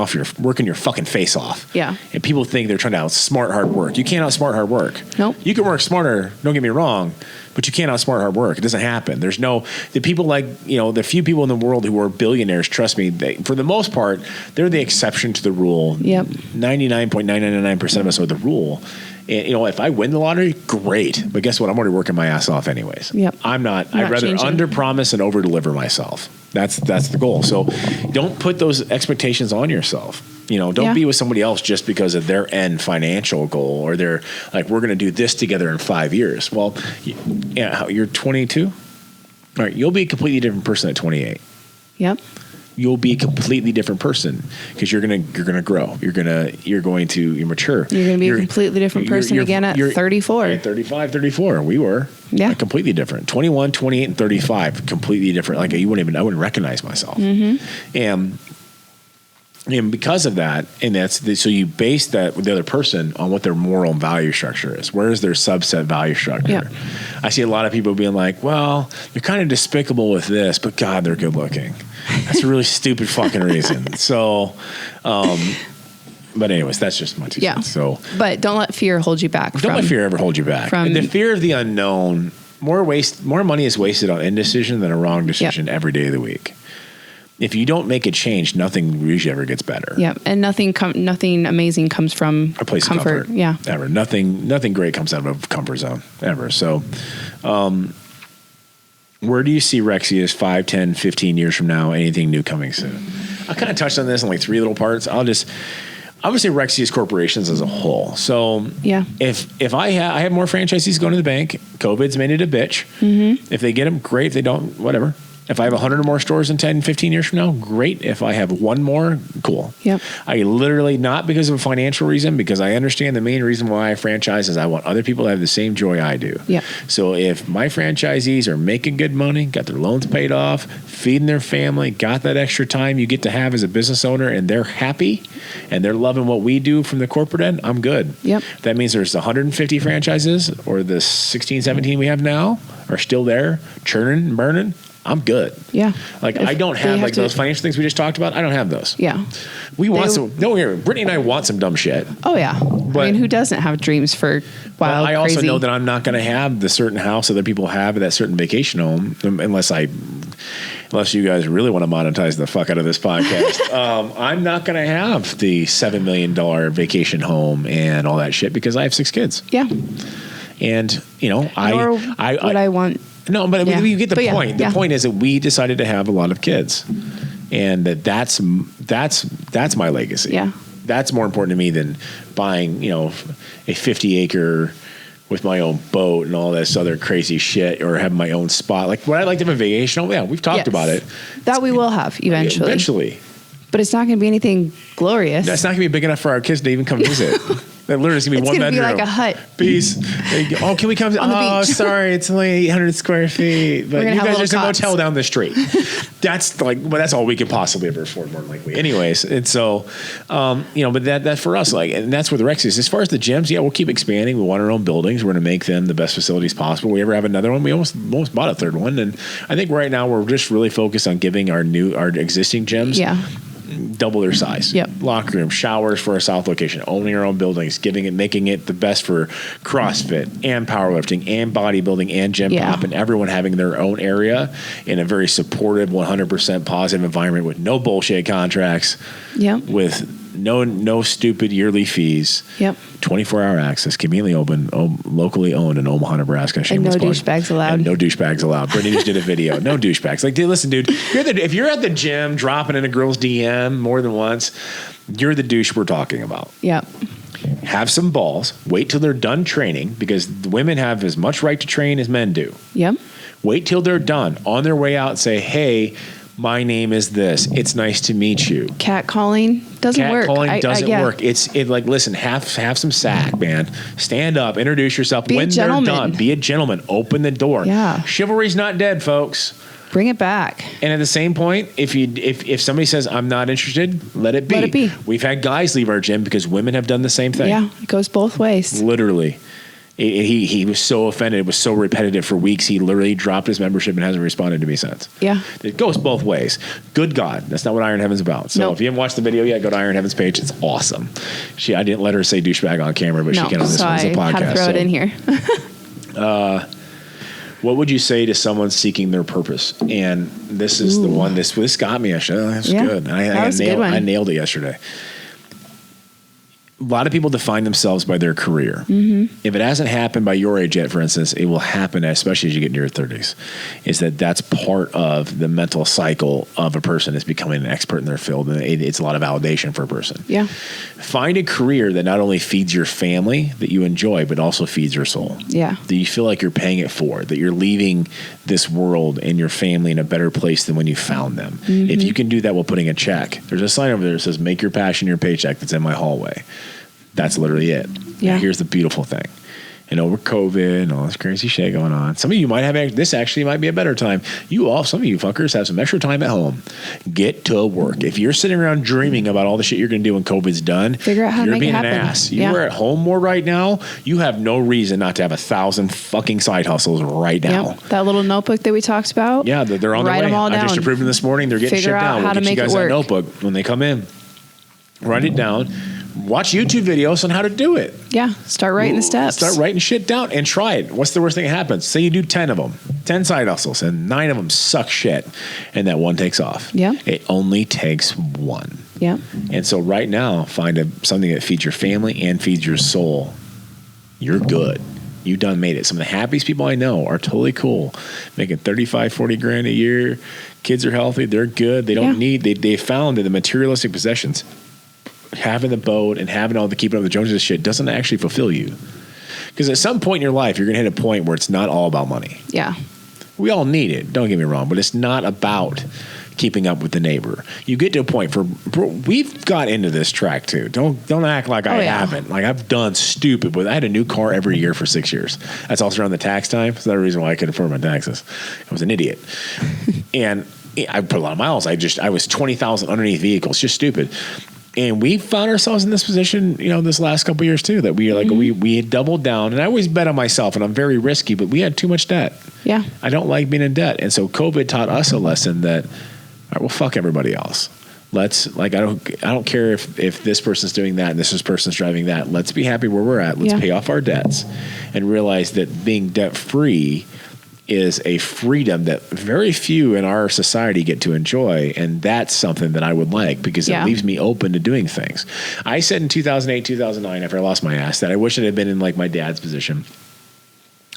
your fucking face off. Yeah. And people think they're trying to outsmart hard work. You can't outsmart hard work. Nope. You can work smarter, don't get me wrong, but you can't outsmart hard work. It doesn't happen. There's the people the few people in the world who are billionaires, trust me, for the most part, they're the exception to the rule. Yep. 99.999% of us are the rule. And, if I win the lottery, great. But guess what? I'm already working my ass off anyways. Yep. I'd rather under-promise and over-deliver myself. That's the goal. So don't put those expectations on yourself. Don't be with somebody else just because of their end financial goal, or they're like, we're going to do this together in 5 years. Well, you're 22. All right. You'll be a completely different person at 28. Yep. You'll be a completely different person because you're gonna grow. You're going to mature. You're gonna be a completely different person again at 34. At 35, 34. We were completely different. 21, 28, and 35, completely different. Like I wouldn't recognize myself. And because of that, so you base that with the other person on what their moral and value structure is. Where is their subset value structure? Yep. I see a lot of people being like, well, you're kind of despicable with this, but God, they're good looking. That's a really stupid fucking reason. So, but anyways, that's just my 2 cents. So, but don't let fear hold you back. Don't let fear ever hold you back. From the fear of the unknown, more money is wasted on indecision than a wrong decision every day of the week. If you don't make a change, nothing usually ever gets better. Yeah, and nothing amazing comes from a place comfort. Of comfort. Yeah, ever. Nothing great comes out of a comfort zone ever. So, where do you see Rexius 5, 10, 15 years from now? Anything new coming soon? I kind of touched on this in like 3 little parts. I would say Rexius corporations as a whole. So if I have more franchisees going to the bank, COVID's made it a bitch. If they get them, great. If they don't, whatever. If I have 100 or more stores in 10, 15 years from now, great. If I have one more, cool. Yep. I literally, not because of a financial reason, because I understand the main reason why I franchise is I want other people to have the same joy I do. Yep. So if my franchisees are making good money, got their loans paid off, feeding their family, got that extra time you get to have as a business owner, and they're happy and they're loving what we do from the corporate end, I'm good. Yep. That means there's 150 franchises or the 16, 17 we have now are still there, churning and burning. I'm good. Yeah. Like I don't have like those financial things we just talked about. I don't have those. Yeah. We want some. Don't hear me. Brittney and I want some dumb shit. Oh yeah. But, I mean, who doesn't have dreams for wild, I also crazy? know that I'm not going to have the certain house other people have at that certain vacation home unless you guys really want to monetize the fuck out of this podcast. I'm not going to have the $7 million vacation home and all that shit because I have 6 kids. Yeah. And I want. No, but you get the point. The point is that we decided to have a lot of kids, and that's my legacy. Yeah, that's more important to me than buying a 50-acre with my own boat and all this other crazy shit, or having my own spot. Like what I'd like to have a vacation home. Yeah, we've talked about it. That we will have eventually. Eventually, but it's not going to be anything glorious. That's not going to be big enough for our kids to even come visit. That literally is going to be one bedroom. It's going to be like a hut. Peace. Oh, can we come? On the beach. Sorry, it's only 800 square feet. But you guys, there's a motel down the street. That's all we could possibly ever afford, more than likely. Anyways, and so, but that for us, and that's where the Rex is. As far as the gyms, we'll keep expanding. We want our own buildings. We're going to make them the best facilities possible. We ever have another one, we almost bought a third one, and I think right now we're just really focused on giving our existing gyms. Yeah. Double their size. Yep. Locker room, showers for our south location, owning our own buildings, making it the best for CrossFit and powerlifting and bodybuilding and gym pop, and everyone having their own area in a very supportive, 100% positive environment with no bullshit contracts. Yep. With no stupid yearly fees. Yep. 24-hour access, conveniently open, locally owned in Omaha, Nebraska. And no douchebags allowed. And no douchebags allowed. Brittney just did a video. No douchebags. Like, listen, dude, if you're at the gym dropping in a girl's DM more than once, you're the douche we're talking about. Yep. Have some balls. Wait till they're done training, because women have as much right to train as men do. Yep. Wait till they're done. On their way out, say, hey, my name is this. It's nice to meet you. Catcalling doesn't work. Catcalling doesn't work. Listen, have some sack, man. Stand up, introduce yourself. When they're done, be a gentleman. Open the door. Yeah. Chivalry's not dead, folks. Bring it back. And at the same point, if somebody says, I'm not interested, let it be. Let it be. We've had guys leave our gym because women have done the same thing. Yeah, it goes both ways. Literally. He was so offended. It was so repetitive for weeks. He literally dropped his membership and hasn't responded to me since. Yeah. It goes both ways. Good God. That's not what Iron Heaven's about. So if you haven't watched the video yet, go to Iron Heaven's page. It's awesome. I didn't let her say douchebag on camera, but she can on this one's a podcast. I had to throw it in here. What would you say to someone seeking their purpose? And this is the one, this got me yesterday. That's good. I nailed it yesterday. a lot of people define themselves by their career. If it hasn't happened by your age yet, for instance, it will happen, especially as you get into your 30s, is that's part of the mental cycle of a person is becoming an expert in their field. And it's a lot of validation for a person. Yeah. Find a career that not only feeds your family that you enjoy, but also feeds your soul. Yeah. That you feel like you're paying it for, that you're leaving this world and your family in a better place than when you found them. If you can do that while putting a check, there's a sign over there that says, make your passion your paycheck that's in my hallway. That's literally it. Yeah. Now, here's the beautiful thing. And over COVID and all this crazy shit going on, some of you might have, this actually might be a better time. Some of you fuckers have some extra time at home. Get to work. If you're sitting around dreaming about all the shit you're going to do when COVID's done, figure out how to make it happen. You're being an ass. You're at home more right now. You have no reason not to have 1,000 fucking side hustles right now. Yep. That little notebook that we talked about. Yeah, they're on their way. Write them all down. I just approved them this morning. They're getting shipped down. We'll get you guys that notebook when they come in. Write it down. Watch YouTube videos on how to do it. Yeah. Start writing the steps. Start writing shit down and try it. What's the worst thing that happens? Say you do 10 of them, 10 side hustles, and 9 of them suck shit, and that one takes off. Yeah. It only takes one. Yeah. And so right now, find something that feeds your family and feeds your soul. You're good. You done made it. Some of the happiest people I know are totally cool, making 35, 40 grand a year. Kids are healthy. They're good. They don't need, they found that the materialistic possessions, having the boat and having all the keeping up with the Joneses shit doesn't actually fulfill you. Because at some point in your life, you're going to hit a point where it's not all about money. Yeah. We all need it. Don't get me wrong, but it's not about keeping up with the neighbor. You get to a point we've got into this track too. Don't act like I haven't. Like I've done stupid, but I had a new car every year for 6 years. That's also around the tax time. That's another reason why I couldn't afford my taxes. I was an idiot. And I put a lot of miles. I was 20,000 underneath vehicles. Just stupid. And we found ourselves in this position, this last couple of years too, that we had doubled down. And I always bet on myself, and I'm very risky, but we had too much debt. Yeah. I don't like being in debt. And so COVID taught us a lesson that, all right, well, fuck everybody else. I don't care if this person's doing that and this person's driving that. Let's be happy where we're at. Let's pay off our debts and realize that being debt free is a freedom that very few in our society get to enjoy. And that's something that I would like because it leaves me open to doing things. I said in 2008, 2009, after I lost my ass, that I wish it had been in like my dad's position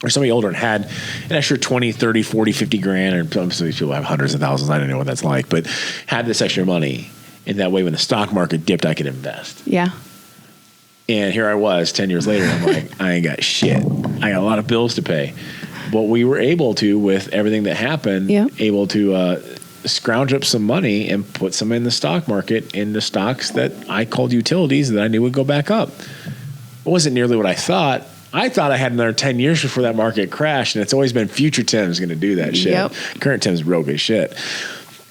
or somebody older and had an extra 20, 30, 40, 50 grand, or some of these people have hundreds of thousands. I don't know what that's like, but had this extra money. And that way when the stock market dipped, I could invest. Yeah. And here I was 10 years later. I'm like, I ain't got shit. I got a lot of bills to pay. But we were able to, with everything that happened, able to scrounge up some money and put some in the stock market into stocks that I called utilities that I knew would go back up. It wasn't nearly what I thought. I thought I had another 10 years before that market crashed, and it's always been future Tim's going to do that shit. Yep. Current Tim's broke as shit.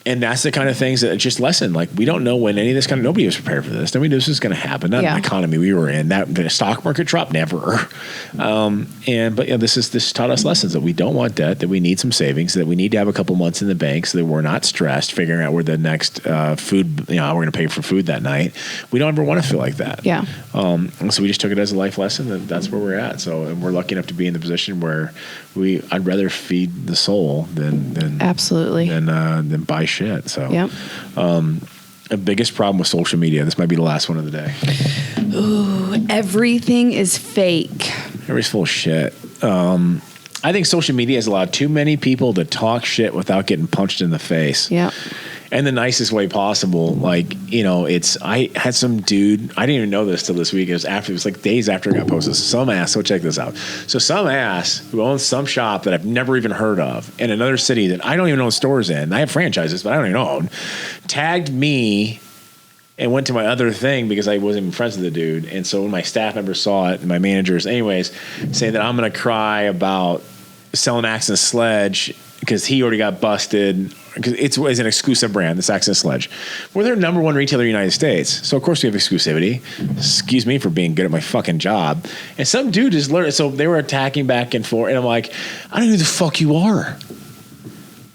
And that's the kind of things that just lesson. Like, we don't know when any of this nobody was prepared for this. Nobody knew this was going to happen. Not in the economy we were in. The stock market drop, never. This taught us lessons that we don't want debt, that we need some savings, that we need to have a couple months in the bank so that we're not stressed, figuring out where the next food, how we're going to pay for food that night. We don't ever want to feel like that. Yeah. So we just took it as a life lesson, that's where we're at. So, and we're lucky enough to be in the position where I'd rather feed the soul than absolutely than buy shit. So, the biggest problem with social media. This might be the last one of the day. Ooh, everything is fake. Everybody's full of shit. I think social media has allowed too many people to talk shit without getting punched in the face. Yeah. And the nicest way possible. Like, I had some dude, I didn't even know this till this week. It was like days after it got posted. Some ass, so check this out. So some ass who owns some shop that I've never even heard of in another city that I don't even own stores in. I have franchises, but I don't even own. Tagged me and went to my other thing because I wasn't even friends with the dude. And so when my staff members saw it, and my managers, anyways, saying that I'm going to cry about selling Axe and Sledge because he already got busted. Because it's an exclusive brand, this Axe and Sledge. We're their number one retailer in the United States. So, of course, we have exclusivity. Excuse me for being good at my fucking job. And some dude just learned. So they were attacking back and forth. And I'm like, I don't know who the fuck you are.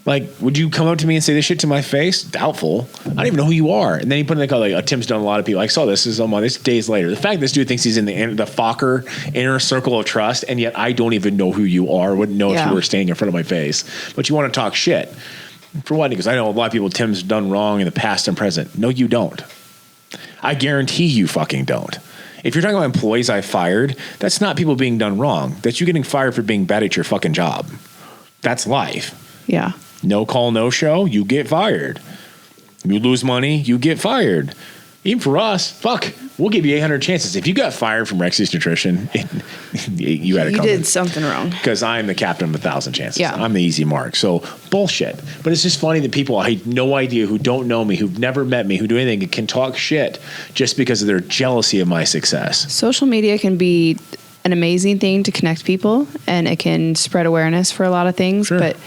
Like, would you come up to me and say this shit to my face? Doubtful. I don't even know who you are. And then he put in the call, like, Tim's done a lot of people. I saw this is on this days later. The fact this dude thinks he's in the Fokker inner circle of trust, and yet I don't even know who you are. Wouldn't know if you were standing in front of my face. But you want to talk shit. For what? Because I know a lot of people Tim's done wrong in the past and present. No, you don't. I guarantee you fucking don't. If you're talking about employees I fired, that's not people being done wrong. That's you getting fired for being bad at your fucking job. That's life. Yeah. No call, no show, you get fired. You lose money, you get fired. Even for us, fuck, we'll give you 800 chances. If you got fired from Rexius Nutrition, you had it coming. You did something wrong. Because I'm the captain of 1,000 chances. Yeah. I'm the easy mark. So bullshit. But it's just funny that people I had no idea, who don't know me, who've never met me, who do anything, can talk shit just because of their jealousy of my success. Social media can be an amazing thing to connect people, and it can spread awareness for a lot of things. Sure. But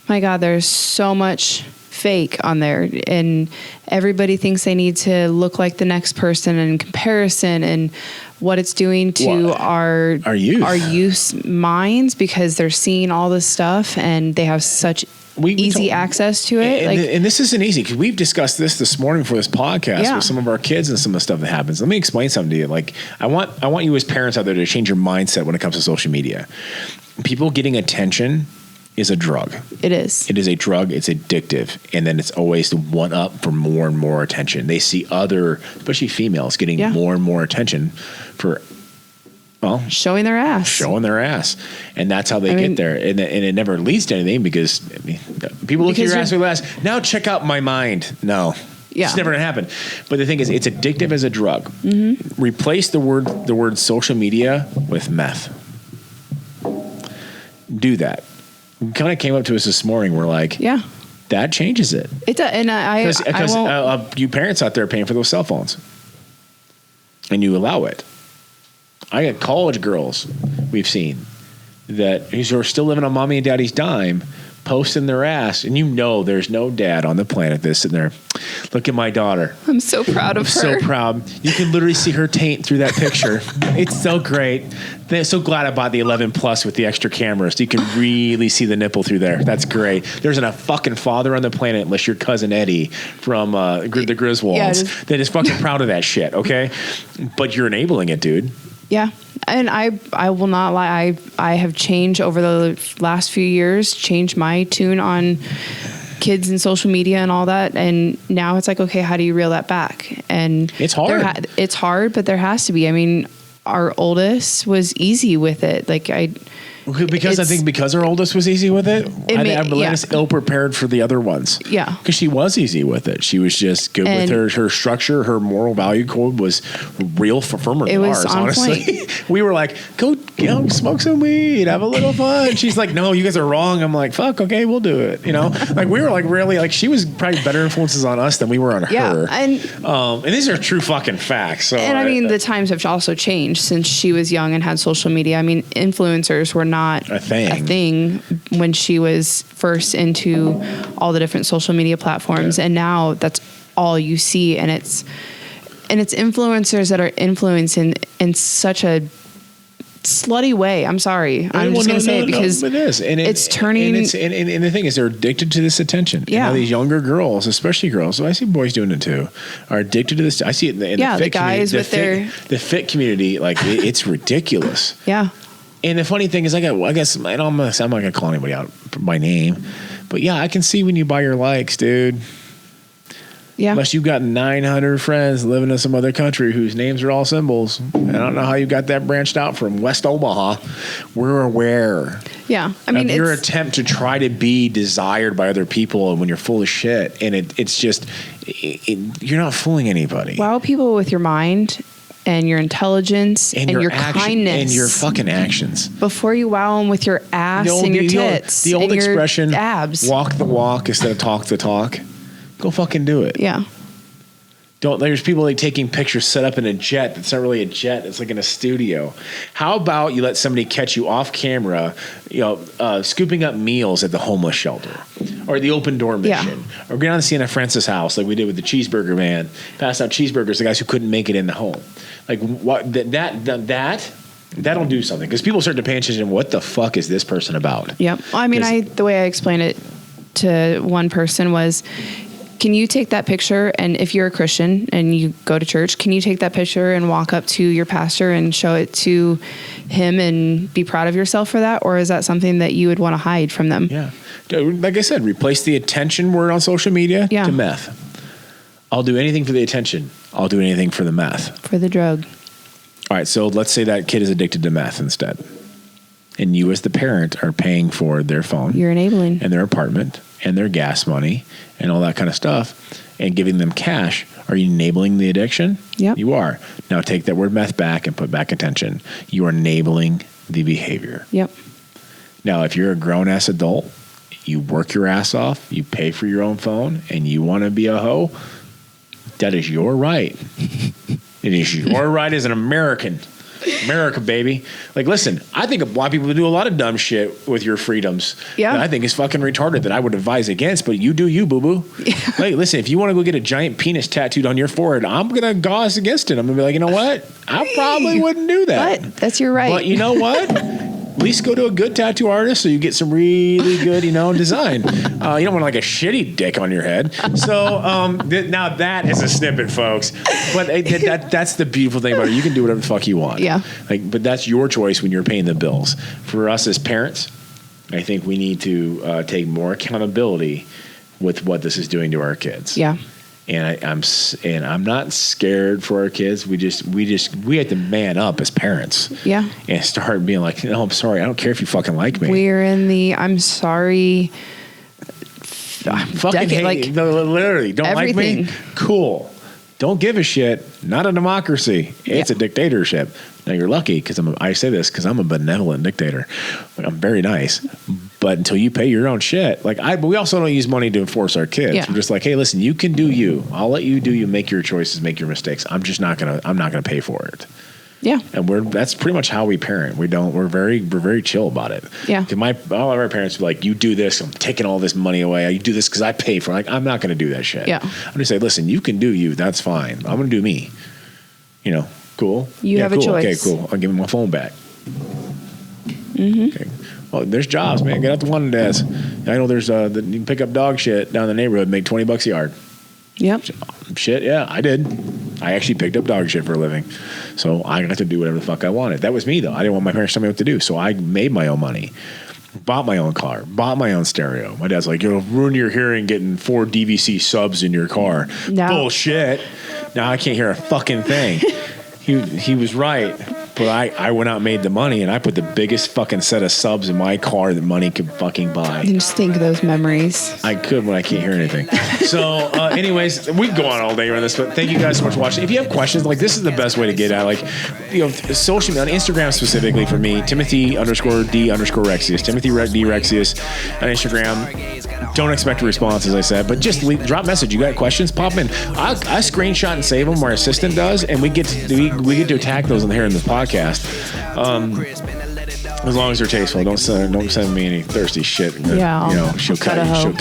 my God, there's so much fake on there, and everybody thinks they need to look like the next person, and comparison, and what it's doing to our youth's minds, because they're seeing all this stuff and they have such easy access to it. And this isn't easy, because we've discussed this morning for this podcast with some of our kids and some of the stuff that happens. Let me explain something to you. Like, I want you as parents out there to change your mindset when it comes to social media. People getting attention is a drug. It is. It is a drug. It's addictive. And then it's always the one up for more and more attention. They see other, especially females, getting more and more attention for, well, showing their ass. And that's how they get there. And it never leads to anything, because people look at your ass with ass. Now check out my mind. No. Yeah. It's never going to happen. But the thing is, it's addictive as a drug. Mm-hmm. Replace the word social media with meth. Do that. Kind of came up to us this morning. We're like, that changes it. It does. And because you parents out there are paying for those cell phones, and you allow it. I got college girls we've seen that who are still living on mommy and daddy's dime, posting their ass, and there's no dad on the planet that's sitting there. Look at my daughter. I'm so proud of her. So proud. You can literally see her taint through that picture. It's so great. They're so glad I bought the 11 Plus with the extra cameras. So you can really see the nipple through there. That's great. There isn't a fucking father on the planet, unless your cousin Eddie from the Griswolds, that is fucking proud of that shit, okay? But you're enabling it, dude. Yeah. And I will not lie. I have changed over the last few years, changed my tune on kids and social media and all that. And now it's like, okay, how do you reel that back? And it's hard. It's hard, but there has to be. I mean, our oldest was easy with it. I think because our oldest was easy with it, I was ill prepared for the other ones. Yeah. Because she was easy with it. She was just good with her structure. Her moral value code was real firmer than ours, honestly. We were like, go smoke some weed, have a little fun. She's like, no, you guys are wrong. I'm like, fuck, okay, we'll do it. Like we were like really, like she was probably better influences on us than we were on her. And these are true fucking facts. So and I mean, the times have also changed since she was young and had social media. I mean, influencers were not a thing when she was first into all the different social media platforms, and now that's all you see, and it's influencers that are influencing in such a slutty way. I'm sorry. I'm just going to say it because it is. And it's turning. And the thing is, they're addicted to this attention. Yeah. And these younger girls, especially girls, so I see boys doing it too, are addicted to this. I see it in the fit guys community. The fit community, like it's ridiculous. Yeah. And the funny thing is, I'm not going to call anybody out by name, but I can see when you buy your likes, dude. Yeah. Unless you've got 900 friends living in some other country whose names are all symbols. I don't know how you got that branched out from West Omaha. We're aware. Yeah. I mean, of your attempt to try to be desired by other people when you're full of shit. And it's just, you're not fooling anybody. Wow people with your mind and your intelligence and your kindness and your fucking actions before you wow them with your ass and your tits. The old expression, abs. Walk the walk instead of talk the talk. Go fucking do it. Yeah. There's people like taking pictures set up in a jet that's not really a jet. It's like in a studio. How about you let somebody catch you off camera, scooping up meals at the homeless shelter or the open door mission, or get on to Sienna Francis' house like we did with the cheeseburger van, pass out cheeseburgers to guys who couldn't make it in the home. Like what that'll do something, because people start to pay attention to what the fuck is this person about. Yep. Well, I mean, the way I explained it to one person was, can you take that picture, and if you're a Christian and you go to church, can you take that picture and walk up to your pastor and show it to him and be proud of yourself for that? Or is that something that you would want to hide from them? Yeah. Like I said, replace the attention word on social media to meth. I'll do anything for the attention. I'll do anything for the meth. For the drug. All right, so let's say that kid is addicted to meth instead. And you as the parent are paying for their phone. You're enabling. And their apartment and their gas money and all that kind of stuff and giving them cash. Are you enabling the addiction? Yep. You are. Now take that word meth back and put back attention. You are enabling the behavior. Yep. Now, if you're a grown-ass adult, you work your ass off, you pay for your own phone, and you want to be a hoe, that is your right. It is your right as an American. America, baby. Like, listen, I think a lot of people do a lot of dumb shit with your freedoms. Yeah. And I think it's fucking retarded that I would advise against, but you do you, boo-boo. Yeah. Like, listen, if you want to go get a giant penis tattooed on your forehead, I'm going to gauze against it. I'm going to be like, you know what? I probably wouldn't do that. But that's your right. But you know what? At least go to a good tattoo artist so you get some really good, design. You don't want like a shitty dick on your head. So now that is a snippet, folks. But that's the beautiful thing about it. You can do whatever the fuck you want. Yeah. But that's your choice when you're paying the bills. For us as parents, I think we need to take more accountability with what this is doing to our kids. Yeah. And I'm not scared for our kids. We have to man up as parents. Yeah. And start being like, no, I'm sorry. I don't care if you fucking like me. We're in the I'm sorry. Fucking hate, like literally don't everything. like me. Cool. Don't give a shit. Not a democracy. It's a dictatorship. Now you're lucky because I say this because I'm a benevolent dictator. Like, I'm very nice, but until you pay your own shit, but we also don't use money to enforce our kids. Yeah. We're just like, hey, listen, you can do you. I'll let you do you. Make your choices. Make your mistakes. I'm not gonna pay for it. Yeah. And that's pretty much how we parent. We're very chill about it. Yeah. All of our parents were like, you do this, I'm taking all this money away. You do this because I pay for it. Like, I'm not going to do that shit. Yeah. I'm going to say, listen, you can do you. That's fine. I'm going to do me. Cool. You have a choice. Okay, cool. I'll give him my phone back. Mm-hmm. Okay. Well, there's jobs, man. Get out the one desk. I know there's you can pick up dog shit down the neighborhood and make $20 a yard. Yep. Shit, yeah, I did. I actually picked up dog shit for a living. So I got to do whatever the fuck I wanted. That was me, though. I didn't want my parents to tell me what to do. So I made my own money. Bought my own car. Bought my own stereo. My dad's like, you'll ruin your hearing getting 4 DVC subs in your car. No. Bullshit. Now I can't hear a fucking thing. He was right. But I went out and made the money, and I put the biggest fucking set of subs in my car that money could fucking buy. You just think of those memories. I could when I can't hear anything. So, anyways, we can go on all day on this, but thank you guys so much for watching. If you have questions, this is the best way to get at, social media, on Instagram specifically for me, Timothy_D_Rexius, Timothy D Rexius on Instagram. Don't expect a response, as I said, but just drop message. You got questions? Pop in. I screenshot and save them. Our assistant does, and we get to attack those here in the podcast. As long as they're tasteful, don't send me any thirsty shit. Yeah, she'll cut anyone,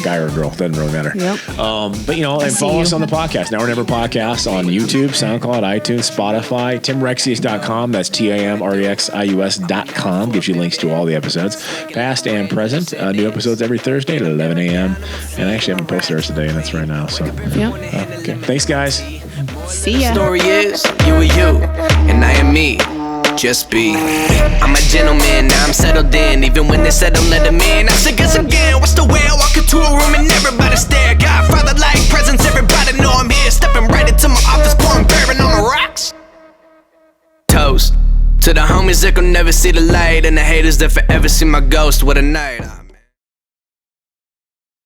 guy or girl, doesn't really matter. Yep. But and follow us on the podcast. Now We're Never Podcast on YouTube, SoundCloud, iTunes, Spotify, TimRexius.com. That's TIMREXIUS.com. Gives you links to all the episodes, past and present. New episodes every Thursday at 11 a.m. And I actually haven't posted ours today, and that's right now. So, okay. Thanks, guys. See ya. Story is you are you, and I am me. Just be. I'm a gentleman, now I'm settled in. Even when they said don't let them in, I said guess again. What's the way I walk into a room and everybody stare? Godfather like presence, everybody know I'm here. Stepping right into my office, pouring bourbon on the rocks. Toast to the homies that could never see the light, and the haters that forever see my ghost. What a night.